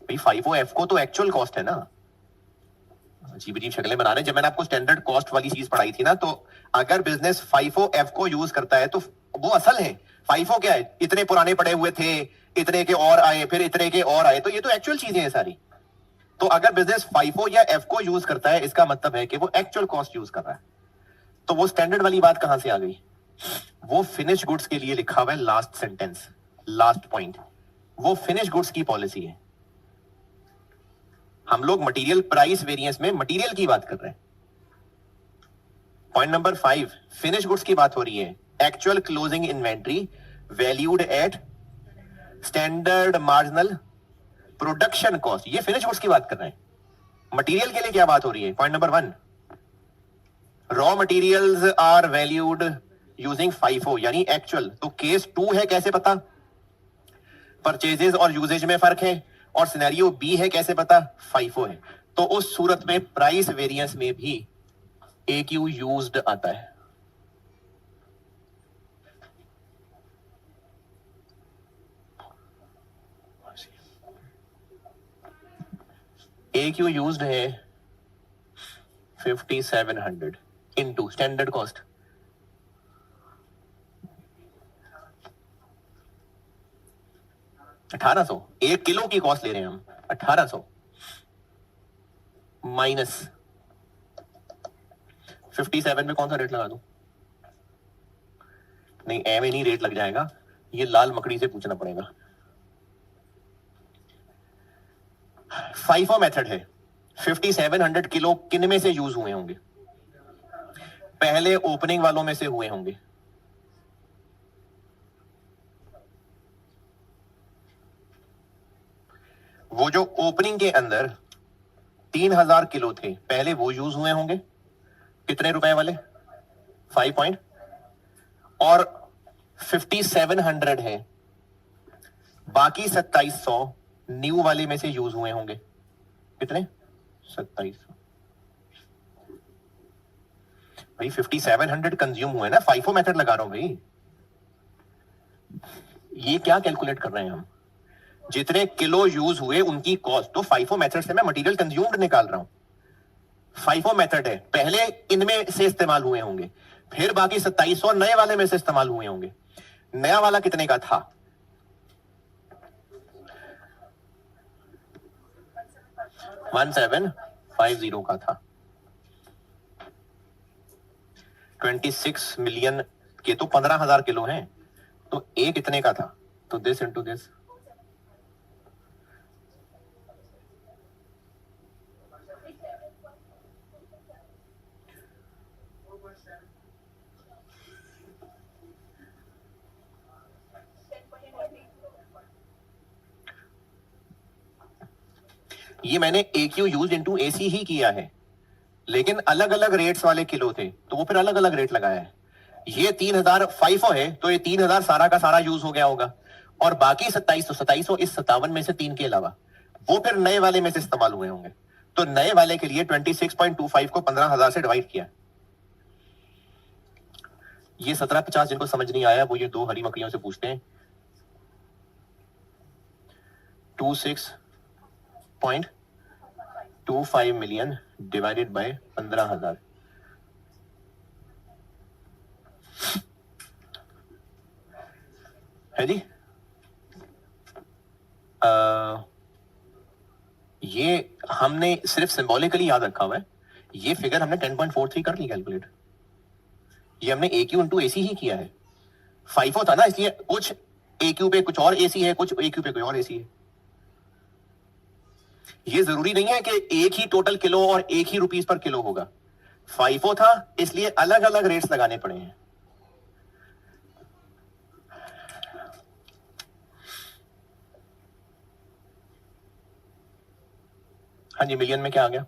भाई। फाइफो एफ को तो एक्चुअल कॉस्ट है ना। अजीब अजीब शक्लें बना रहे हैं। जब मैंने आपको स्टैंडर्ड कॉस्ट वाली चीज पढ़ाई थी ना, तो अगर बिजनेस फाइफो एफ को यूज करता है तो वो असल है। फाइफो क्या है? इतने पुराने पड़े हुए थे, इतने के और आए, फिर इतने के और आए, तो ये तो एक्चुअल चीजें हैं सारी। तो अगर बिजनेस फाइफो या एफ को यूज करता है, इसका मतलब है कि वो एक्चुअल कॉस्ट यूज कर रहा है। तो वो स्टैंडर्ड वाली बात कहां से आ गई? वो फिनिश गुड्स के लिए लिखा हुआ है लास्ट सेंटेंस, लास्ट पॉइंट। वो फिनिश गुड्स की पॉलिसी है। हम लोग मटेरियल प्राइस वेरिएंस में मटेरियल की बात कर रहे हैं। पॉइंट नंबर 5 फिनिश गुड्स की बात हो रही है। Actual closing inventory valued at standard marginal production cost, ये फिनिश गुड्स की बात कर रहे हैं। मटेरियल के लिए क्या बात हो रही है? Point number 1 raw materials are valued using FIFO यानी एक्चुअल। तो केस 2 है, कैसे पता? परचेजेस और यूजेज में फर्क है। और सिनेरियो बी है, कैसे पता? फाइफो है। तो उस सूरत में प्राइस वेरिएंस में भी AQ यूज्ड आता है। AQ यूज्ड है 5700 इनटू स्टैंडर्ड कॉस्ट। $1800, 1 किलो की कॉस्ट ले रहे हैं हम। 1800 माइनस 57 में कौन सा रेट लगा दूं? नहीं, ए में नहीं रेट लग जाएगा, ये लाल मकड़ी से पूछना पड़ेगा। फाइफो मेथड है। 5700 किलो किन में से यूज हुए होंगे? पहले ओपनिंग वालों में से हुए होंगे। वो जो ओपनिंग के अंदर 3000 किलो थे पहले, वो यूज हुए होंगे। कितने रुपए वाले? 5 पॉइंट। और 5700 है, बाकी 2700 न्यू वाले में से यूज हुए होंगे। कितने? 2700। भाई 5700 कंज्यूम हुए ना, फाइफो मेथड लगा रहा हूं भाई। ये क्या कैलकुलेट कर रहे हैं हम? जितने किलो यूज हुए उनकी कॉस्ट। तो फाइफो मेथड से मैं मटेरियल कंज्यूम्ड निकाल रहा हूं। फाइफो मेथड है, पहले इनमें से इस्तेमाल हुए होंगे, फिर बाकी 2700 नए वाले में से इस्तेमाल हुए होंगे। नया वाला कितने का था? 1750 का था। 26 मिलियन के तो 15,000 किलो हैं, तो ए कितने का था? तो दिस इंटू दिस। ये मैंने AQ यूज इंटू AC ही किया है, लेकिन अलग अलग रेट्स वाले किलो थे तो वो फिर अलग अलग रेट लगाया है। ये 3000 फाइफो है, तो ये 3000 सारा का सारा यूज हो गया होगा, और बाकी 2700 इस 57 में से 3 के अलावा वो फिर नए वाले में से इस्तेमाल हुए होंगे। तो नए वाले के लिए 26.25 को 15,000 से डिवाइड किया। ये 1750 जिनको समझ नहीं आया वो ये दो हरी मकड़ियों से पूछते हैं। 26.25 मिलियन डिवाइडेड बाय 15,000। है जी। ये हमने सिर्फ सिंबॉलिकली याद रखा हुआ है। ये फिगर हमने 10.43 कर ली कैलकुलेट। ये हमने ए क्यू इंटू एसी ही किया है। फाइफो था ना, इसलिए कुछ ए क्यू पे कुछ और एसी है, कुछ ए क्यू पे कोई और एसी है। ये जरूरी नहीं है कि एक ही टोटल किलो और एक ही रुपीस पर किलो होगा। फाइफो था इसलिए अलग अलग रेट्स लगाने पड़े हैं। हाँ जी, मिलियन में क्या आ गया?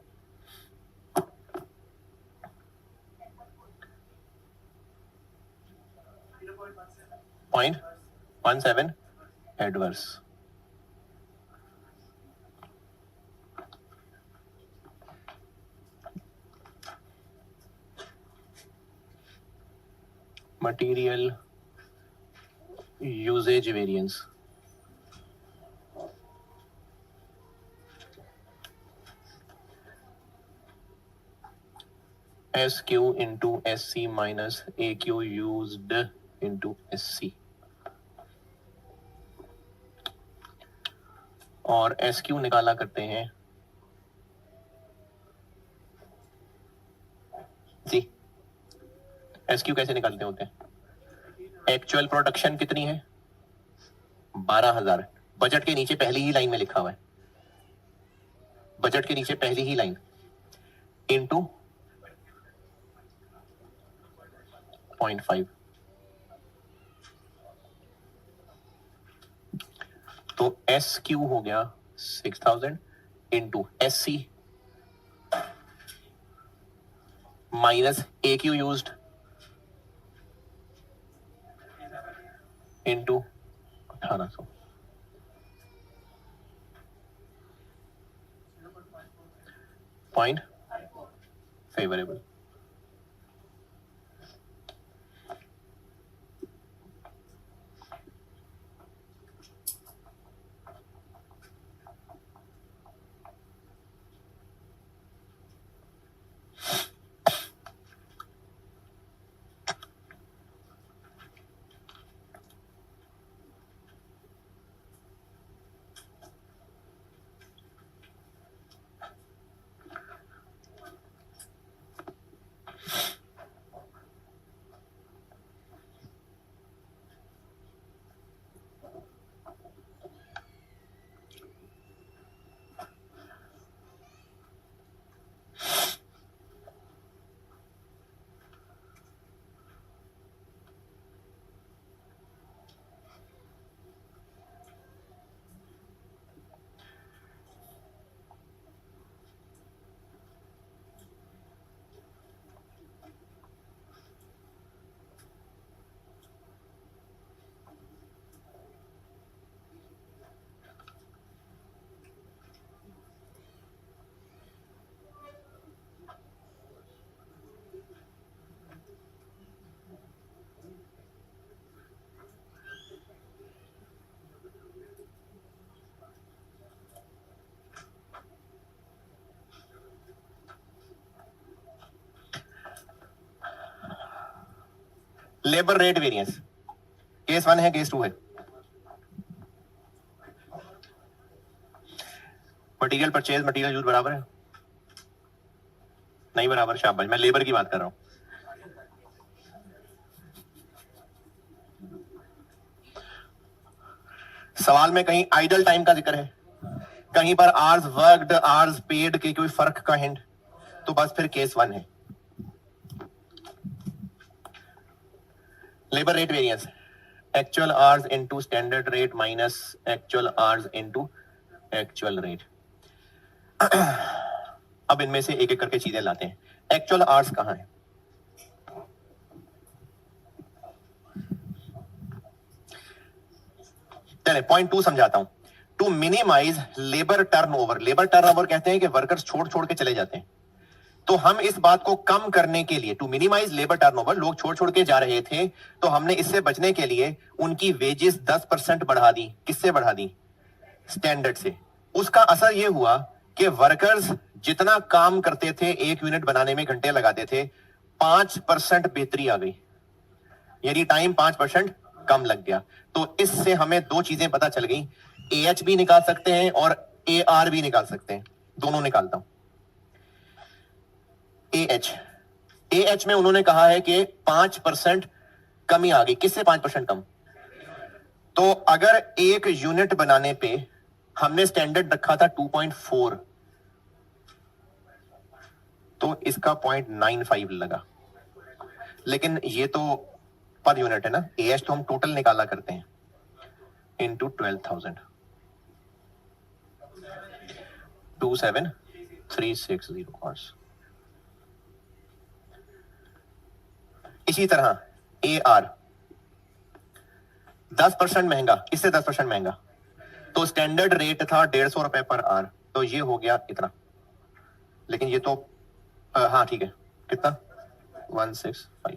0.17 adverse. Material usages variance. S Q into S C minus A Q used into S C, और एस क्यू निकाला करते हैं जी। एस क्यू कैसे निकालते होते हैं? एक्चुअल प्रोडक्शन कितनी है? 12,000। बजट के नीचे पहली ही लाइन में लिखा हुआ है, बजट के नीचे पहली ही लाइन इंटू 0.5। तो एस क्यू हो गया 6,000 into S C minus A Q used into 1,800। Point favourable. Labour rate variance case 1 है, केस 2 है। मटेरियल परचेज मटेरियल यूज बराबर है? नहीं बराबर, शाबाश। मैं लेबर की बात कर रहा हूं। सवाल में कहीं आइडल टाइम का जिक्र है, कहीं पर आवर्स वर्कड आवर्स पेड के कोई फर्क का हिंट, तो बस फिर केस 1 है। Labour rate variance actual hours into standard rate minus actual hours into actual rate. अब इनमें से एक एक करके चीजें लाते हैं। एक्चुअल आवर्स कहां है? चले पॉइंट 2 समझाता हूं। To minimise labour turnover, labour turnover कहते हैं कि वर्कर्स छोड़ छोड़ के चले जाते हैं। तो हम इस बात को कम करने के लिए, टू मिनिमाइज लेबर टर्नओवर, लोग छोड़ छोड़ के जा रहे थे, तो हमने इससे बचने के लिए उनकी वेजेस 10% बढ़ा दी। किससे बढ़ा दी? स्टैंडर्ड से। उसका असर यह हुआ कि वर्कर्स जितना काम करते थे, 1 यूनिट बनाने में घंटे लगाते थे, 5% बेहतरी आ गई, यानी टाइम 5% कम लग गया। तो इससे हमें दो चीजें पता चल गई, AH भी निकाल सकते हैं और AR भी निकाल सकते हैं। दोनों निकालता हूं। AH में उन्होंने कहा है कि 5% कमी आ गई। किससे 5% कम? तो अगर एक यूनिट बनाने पे हमने स्टैंडर्ड रखा था 2.4, तो इसका 0.95 लगा। लेकिन ये तो पर यूनिट है ना, AH तो हम टोटल निकाला करते हैं, इंटू 12,000, 27360 hours। इसी तरह AR 10% महंगा। किससे 10% महंगा? तो स्टैंडर्ड रेट था 150 रुपए पर आवर, तो ये हो गया इतना। लेकिन ये तो हाँ ठीक है, कितना? 165।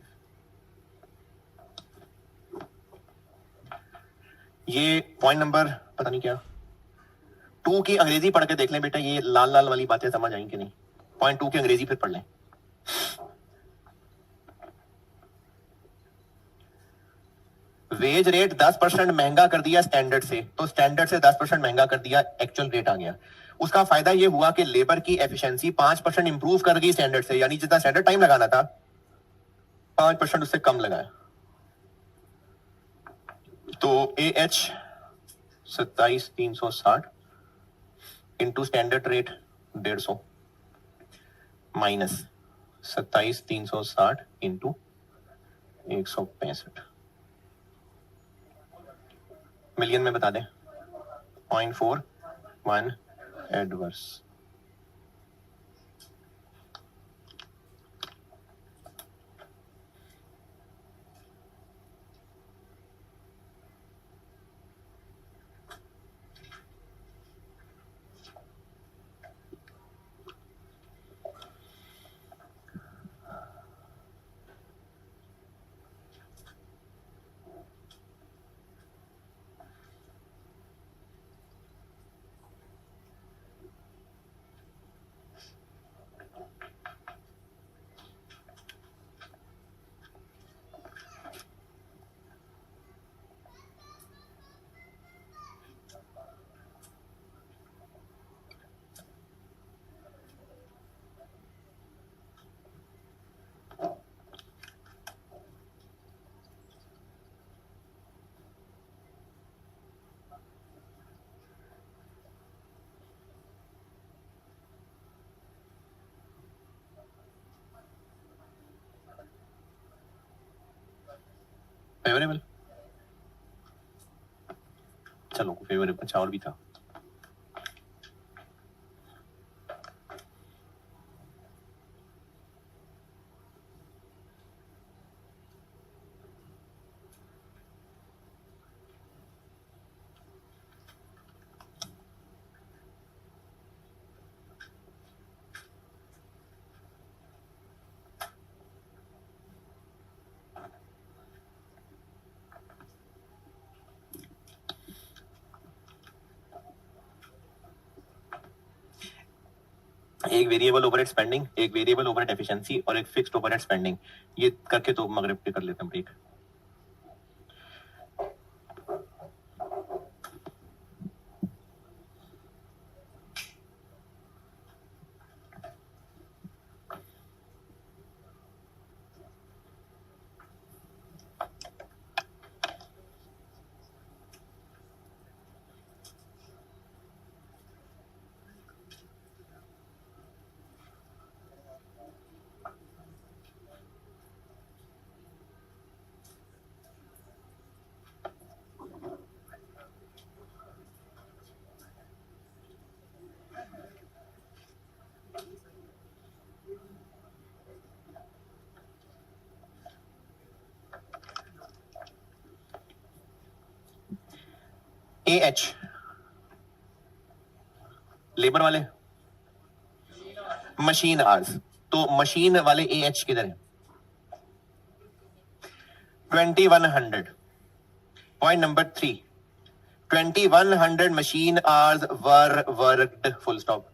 ये पॉइंट नंबर पता नहीं क्या 2 की अंग्रेजी पढ़ के देख लें बेटा, ये लाल लाल वाली बातें समझ आई कि नहीं? पॉइंट 2 की अंग्रेजी फिर पढ़ लें। वेज रेट 10% महंगा कर दिया स्टैंडर्ड से, तो स्टैंडर्ड से 10% महंगा कर दिया, एक्चुअल रेट आ गया। उसका फायदा यह हुआ कि लेबर की एफिशिएंसी 5% इंप्रूव कर गई स्टैंडर्ड से, यानी जितना स्टैंडर्ड टाइम लगाना था 5% उससे कम लगाया। तो AH 27,360 into standard rate 150 minus 27,360 into 165 million में बता दें। 0.41 एडवर्स। फेवरेबल, चलो फेवरेबल, अच्छा और भी था। एक वेरिएबल ओवरहेड स्पेंडिंग, एक वेरिएबल ओवरहेड एफिशिएंसी और एक फिक्स्ड ओवरहेड स्पेंडिंग, ये करके तो मगरिब पे कर लेते हैं ब्रेक। AH लेबर वाले, मशीन आवर्स, तो मशीन वाले AH किधर है? 2100। पॉइंट नंबर 3, 2100 मशीन आवर्स वर वर्कड, फुल स्टॉप।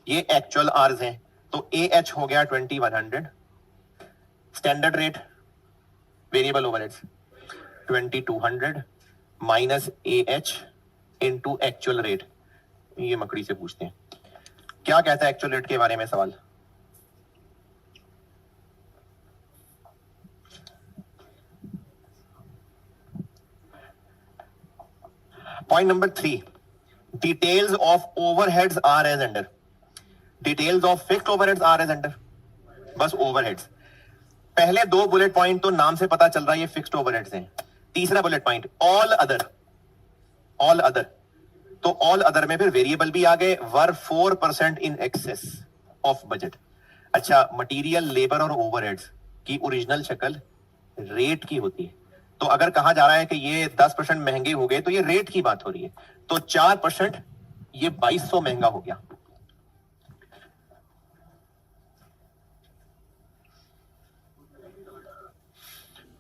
ये एक्चुअल आवर्स हैं, तो AH हो गया 2100। Standard rate, variable overheads 2200 minus AH into actual rate. ये मकड़ी से पूछते हैं क्या कहता है एक्चुअल रेट के बारे में सवाल। Point number 3, details of overheads are as under. Details of fixed overheads are as under, बस ओवरहेड्स। पहले 2 बुलेट पॉइंट तो नाम से पता चल रहा है ये फिक्स्ड ओवरहेड्स हैं। तीसरा bullet point all other, all other, तो ऑल अदर में फिर वेरिएबल भी आ गए, वर 4% इन एक्सेस ऑफ बजट। अच्छा, मटेरियल, लेबर और ओवरहेड्स की ओरिजिनल शक्ल रेट की होती है, तो अगर कहा जा रहा है कि ये 10% महंगे हो गए तो ये रेट की बात हो रही है, तो 4% ये 2200 महंगा हो गया।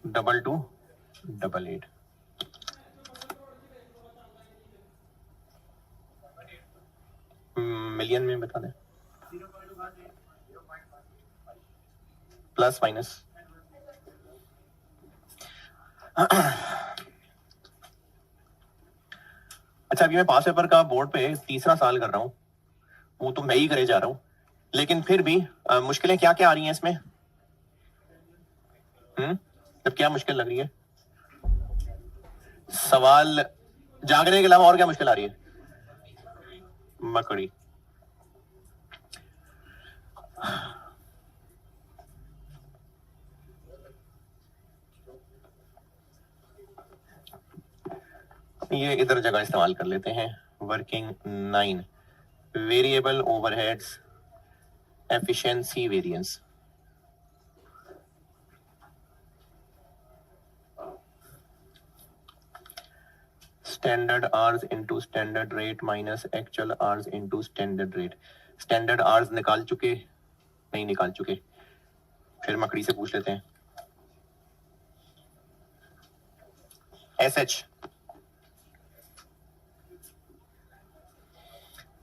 डबल 2 डबल 8, मिलियन में बता दें, प्लस माइनस। अच्छा, अभी मैं पास पेपर का बोर्ड पे तीसरा साल कर रहा हूं, वो तो मैं ही करे जा रहा हूं, लेकिन फिर भी मुश्किलें क्या क्या आ रही हैं इसमें? तब क्या मुश्किल लग रही है? सवाल जागने के अलावा और क्या मुश्किल आ रही है? मकड़ी। ये इधर जगह इस्तेमाल कर लेते हैं। Working 9, variable overheads efficiency variance. Standard hours into standard rate minus actual hours into standard rate. Standard hours निकाल चुके, नहीं निकाल चुके, फिर मकड़ी से पूछ लेते हैं। SH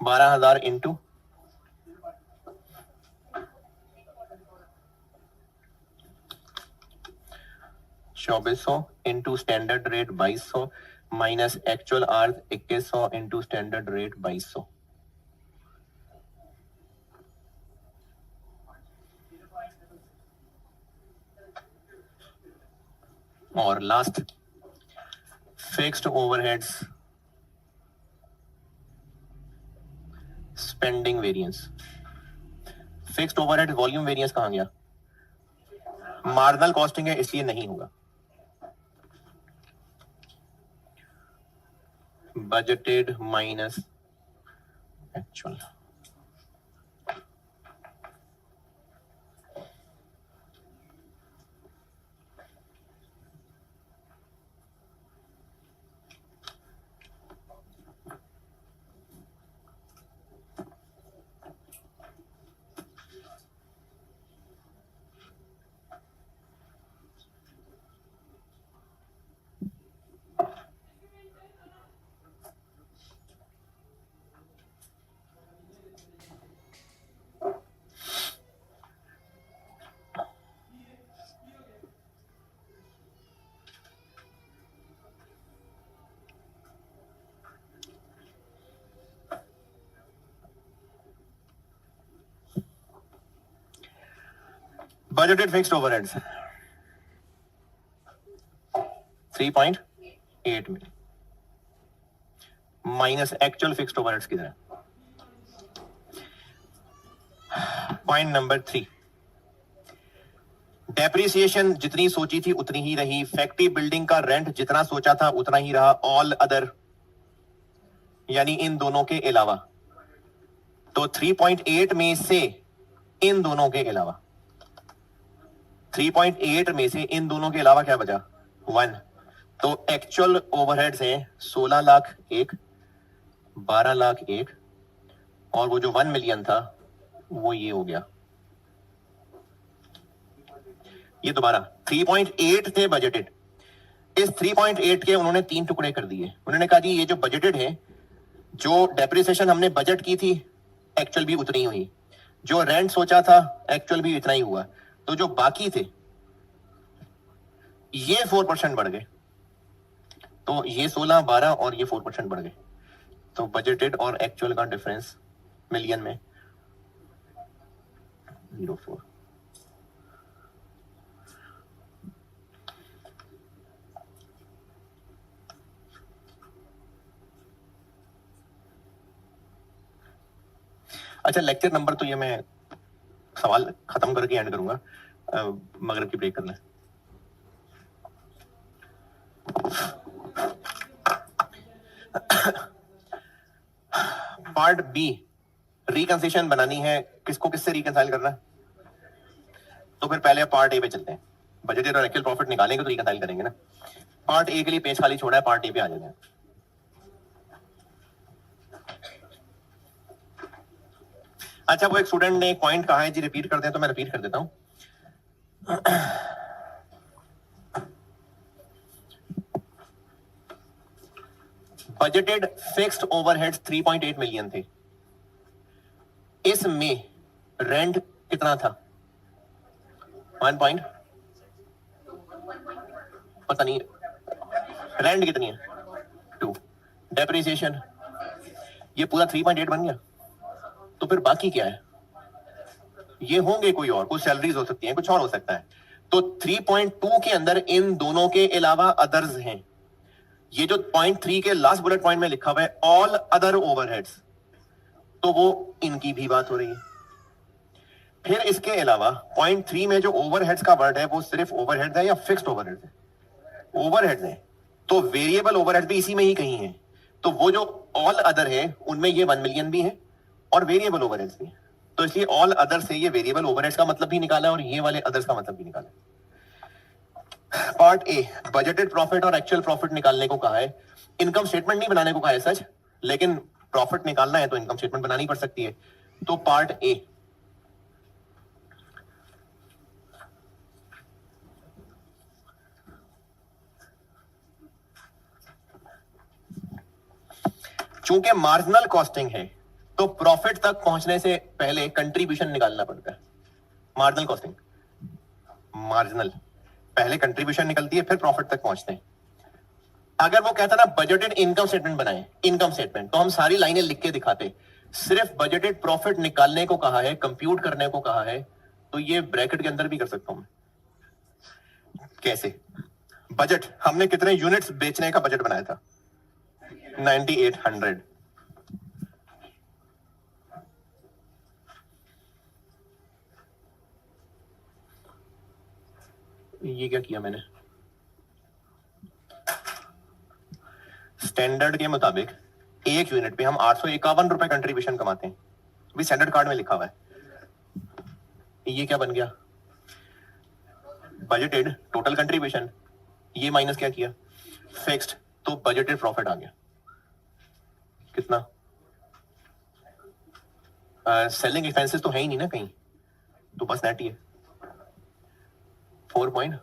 12,000 into 2400 into standard rate 2200 minus actual hours 2100 into standard rate 2200। और last fixed overheads spending variance. Fixed overhead volume variance कहां गया? मार्जिनल कॉस्टिंग है इसलिए नहीं होगा। Budgeted minus actual. Budgeted fixed overheads 3.8 million minus actual fixed overheads किधर है? Point number 3, depreciation जितनी सोची थी उतनी ही रही। फैक्ट्री बिल्डिंग का रेंट जितना सोचा था उतना ही रहा। ऑल अदर यानी इन दोनों के अलावा, तो 3.8 में से इन दोनों के अलावा, 3.8 में से इन दोनों के अलावा क्या बचा? 1। तो एक्चुअल ओवरहेड्स हैं 16 लाख 1, 12 लाख 1, और वो जो 1 मिलियन था वो ये हो गया। ये दोबारा 3.8 थे बजटेड, इस 3.8 के उन्होंने 3 टुकड़े कर दिए। उन्होंने कहा जी ये जो बजटेड है, जो डेप्रिसिएशन हमने बजट की थी एक्चुअल भी उतनी हुई, जो रेंट सोचा था एक्चुअल भी इतना ही हुआ, तो जो बाकी थे ये 4% बढ़ गए। तो ये 16, 12 और ये 4% बढ़ गए। तो बजटेड और एक्चुअल का डिफरेंस मिलियन में 0.4। अच्छा, लेक्चर नंबर तो ये मैं सवाल खत्म करके एंड करूंगा, मगरिब की ब्रेक करना है। पार्ट बी, रिकंसिलेशन बनानी है, किसको किससे रिकंसाइल करना है? तो फिर पहले पार्ट ए पे चलते हैं, बजटेड और एक्चुअल प्रॉफिट निकालेंगे तो रिकंसाइल करेंगे ना। पार्ट ए के लिए पेज खाली छोड़ा है, पार्ट ए पे आ जाते हैं। अच्छा, वो एक स्टूडेंट ने एक पॉइंट कहा है जी, रिपीट करते हैं तो मैं रिपीट कर देता हूं। बजटेड फिक्स्ड ओवरहेड्स 3.8 मिलियन थे, इसमें रेंट कितना था? 1 पॉइंट, पता नहीं, रेंट कितनी है? 2। डेप्रिसिएशन, ये पूरा 3.8 बन गया, तो फिर बाकी क्या है? ये होंगे कोई और, कुछ सैलरीज हो सकती हैं, कुछ और हो सकता है। तो 3.2 के अंदर इन दोनों के अलावा अदर्स हैं। ये जो 0.3 के लास्ट बुलेट पॉइंट में लिखा हुआ है ऑल अदर ओवरहेड्स, तो वो इनकी भी बात हो रही है। फिर इसके अलावा 0.3 में जो ओवरहेड्स का वर्ड है वो सिर्फ ओवरहेड्स है या फिक्स्ड ओवरहेड्स है? ओवरहेड्स है, तो वेरिएबल ओवरहेड भी इसी में ही कहीं है। तो वो जो ऑल अदर है उनमें ये 1 मिलियन भी है और वेरिएबल ओवरहेड्स भी है, तो इसलिए ऑल अदर से ये वेरिएबल ओवरहेड्स का मतलब भी निकाला है और ये वाले अदर्स का मतलब भी निकाला है। पार्ट ए, बजटेड प्रॉफिट और एक्चुअल प्रॉफिट निकालने को कहा है, इनकम स्टेटमेंट नहीं बनाने को कहा है सच, लेकिन प्रॉफिट निकालना है तो इनकम स्टेटमेंट बनानी पड़ सकती है। तो पार्ट ए, चूंकि मार्जिनल कॉस्टिंग है तो प्रॉफिट तक पहुंचने से पहले कंट्रीब्यूशन निकालना पड़ता है। मार्जिनल कॉस्टिंग, मार्जिनल, पहले कंट्रीब्यूशन निकलती है फिर प्रॉफिट तक पहुंचते हैं। अगर वो कहता ना बजटेड इनकम स्टेटमेंट बनाए, इनकम स्टेटमेंट, तो हम सारी लाइनें लिख के दिखाते। सिर्फ बजटेड प्रॉफिट निकालने को कहा है, कंप्यूट करने को कहा है, तो ये ब्रैकेट के अंदर भी कर सकता हूं मैं। कैसे? बजट, हमने कितने यूनिट्स बेचने का बजट बनाया था? 9800। ये क्या किया मैंने? स्टैंडर्ड के मुताबिक एक यूनिट पे हम 851 रुपए कंट्रीब्यूशन कमाते हैं, भी स्टैंडर्ड कार्ड में लिखा हुआ है। ये क्या बन गया? बजटेड टोटल कंट्रीब्यूशन, ये माइनस क्या किया? फिक्स्ड, तो बजटेड प्रॉफिट आ गया कितना? सेलिंग एक्सपेंसेस तो है ही नहीं ना कहीं, तो बस नेट ही है 4.5।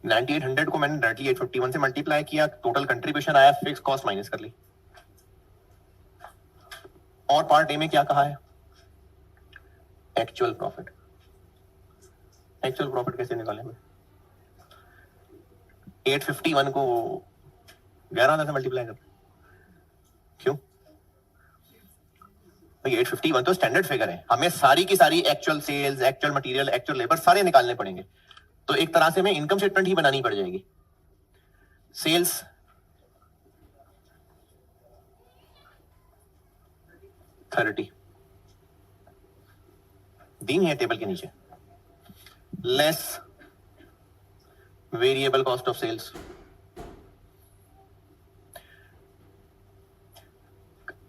9800 को मैंने डायरेक्टली 851 से मल्टीप्लाई किया, टोटल कंट्रीब्यूशन आया, फिक्स कॉस्ट माइनस कर ली। और पार्ट ए में क्या कहा है? Actual profit. एक्चुअल प्रॉफिट कैसे निकालेंगे? 851 को 11,000 से मल्टीप्लाई कर। क्यों भाई? 851 तो स्टैंडर्ड फिगर है, हमें सारी की सारी actual sales, actual material, actual labour सारे निकालने पड़ेंगे, तो एक तरह से हमें इनकम स्टेटमेंट ही बनानी पड़ जाएगी। सेल्स 30 दी है टेबल के नीचे, less variable cost of sales.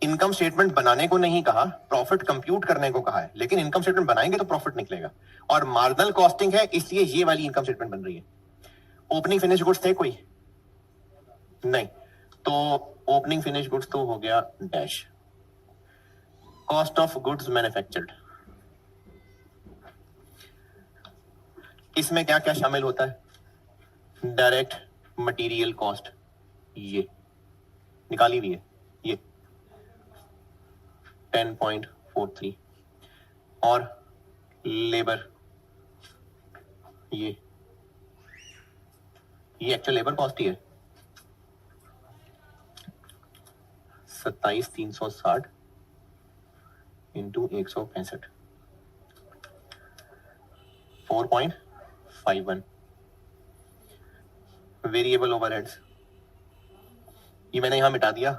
Income statement बनाने को नहीं कहा, प्रॉफिट कंप्यूट करने को कहा है, लेकिन इनकम स्टेटमेंट बनाएंगे तो प्रॉफिट निकलेगा। और मार्जिनल कॉस्टिंग है इसलिए ये वाली इनकम स्टेटमेंट बन रही है। ओपनिंग फिनिश गुड्स थे कोई? नहीं, तो ओपनिंग फिनिश गुड्स तो हो गया dash. Cost of goods manufactured, इसमें क्या क्या शामिल होता है? डायरेक्ट मटेरियल कॉस्ट, ये निकाली हुई है, ये 10.43, और लेबर, ये एक्चुअल लेबर कॉस्ट ही है 27,360 इंटू 165, 4.51। वेरिएबल ओवरहेड्स, ये मैंने यहां मिटा दिया,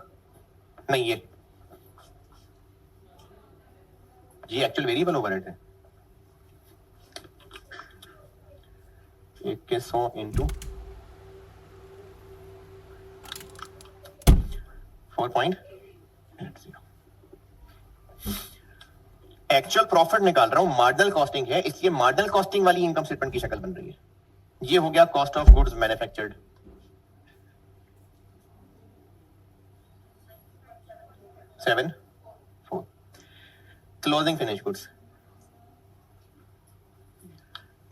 नहीं ये एक्चुअल वेरिएबल ओवरहेड है। 2100 इंटू 4.80। एक्चुअल प्रॉफिट निकाल रहा हूं, मार्जिनल कॉस्टिंग है, इसलिए मार्जिनल कॉस्टिंग वाली इनकम स्टेटमेंट की शक्ल बन रही है। ये हो गया cost of goods manufactured. 7 4 closing finish goods,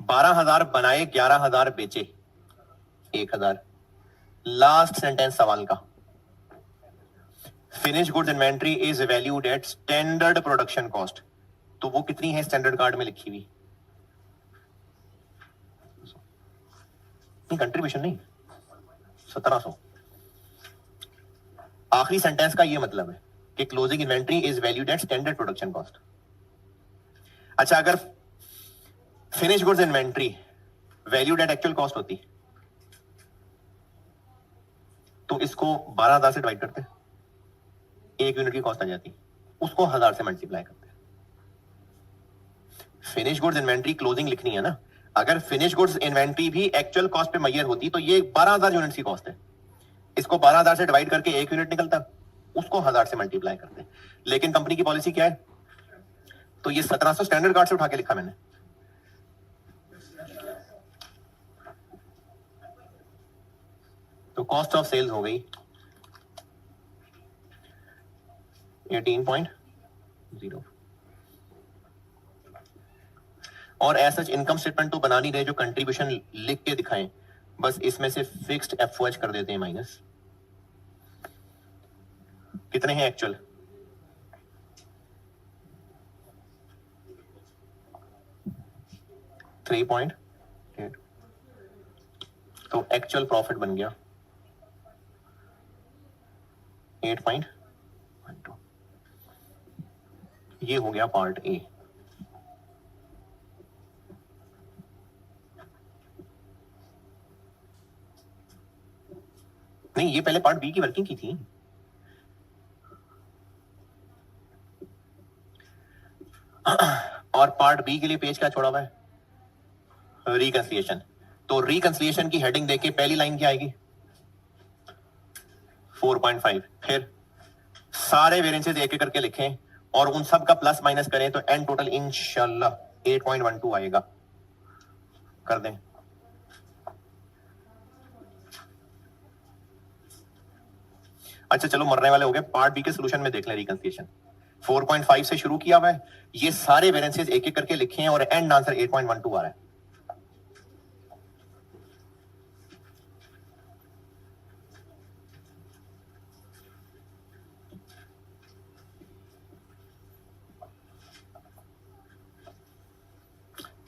12,000 बनाए, 11,000 बेचे, 1,000। लास्ट सेंटेंस सवाल का, finish goods inventory is valued at standard production cost, तो वो कितनी है स्टैंडर्ड कार्ड में लिखी हुई? कंट्रीब्यूशन नहीं, 1700। आखिरी सेंटेंस का ये मतलब है कि closing inventory is valued at standard production cost. अच्छा, अगर finish goods inventory valued at actual cost होती तो इसको 12,000 से डिवाइड करते, 1 यूनिट की कॉस्ट आ जाती, उसको 1000 से मल्टीप्लाई करते। फिनिश गुड्स इन्वेंट्री क्लोजिंग लिखनी है ना, अगर फिनिश गुड्स इन्वेंट्री भी एक्चुअल कॉस्ट पे मैयर होती तो ये 12,000 यूनिट्स की कॉस्ट है, इसको 12,000 से डिवाइड करके 1 यूनिट निकलता, उसको 1000 से मल्टीप्लाई करते। लेकिन कंपनी की पॉलिसी क्या है, तो ये 1700 स्टैंडर्ड कार्ड से उठा के लिखा मैंने। तो कॉस्ट ऑफ सेल्स हो गई 18.0। और ऐसा इनकम स्टेटमेंट तो बना नहीं रहे जो कंट्रीब्यूशन लिख के दिखाएं, बस इसमें से फिक्स्ड एफओएच कर देते हैं माइनस। कितने हैं एक्चुअल? 3.8। तो एक्चुअल प्रॉफिट बन गया 8.12। ये हो गया पार्ट ए। नहीं, ये पहले पार्ट बी की वर्किंग की थी। और पार्ट बी के लिए पेज क्या छोड़ा हुआ है? रिकंसिलिएशन। तो रिकंसिलिएशन की हेडिंग देके पहली लाइन क्या आएगी? 4.5। फिर सारे वेरिएंसेस एक एक करके लिखें और उन सब का प्लस माइनस करें तो एंड टोटल इंशाल्लाह 8.12 आएगा। कर दें। अच्छा चलो, मरने वाले हो गए, पार्ट बी के सोल्यूशन में देख लें रिकंसिलिएशन। 4.5 से शुरू किया हुआ है, ये सारे वेरिएंसेस एक एक करके लिखे हैं और एंड आंसर 8.12 आ रहा है।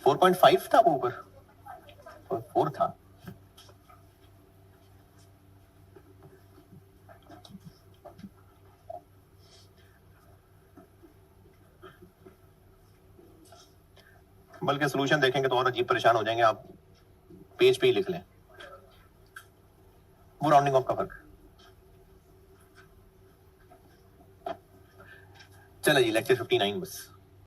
फोर 4.5 था वो ऊपर, 4 था। बल्कि सोल्यूशन देखेंगे तो और अजीब परेशान हो जाएंगे आप, पेज पे ही लिख लें, वो राउंडिंग ऑफ का फर्क। चलो जी, लेक्चर 59 बस।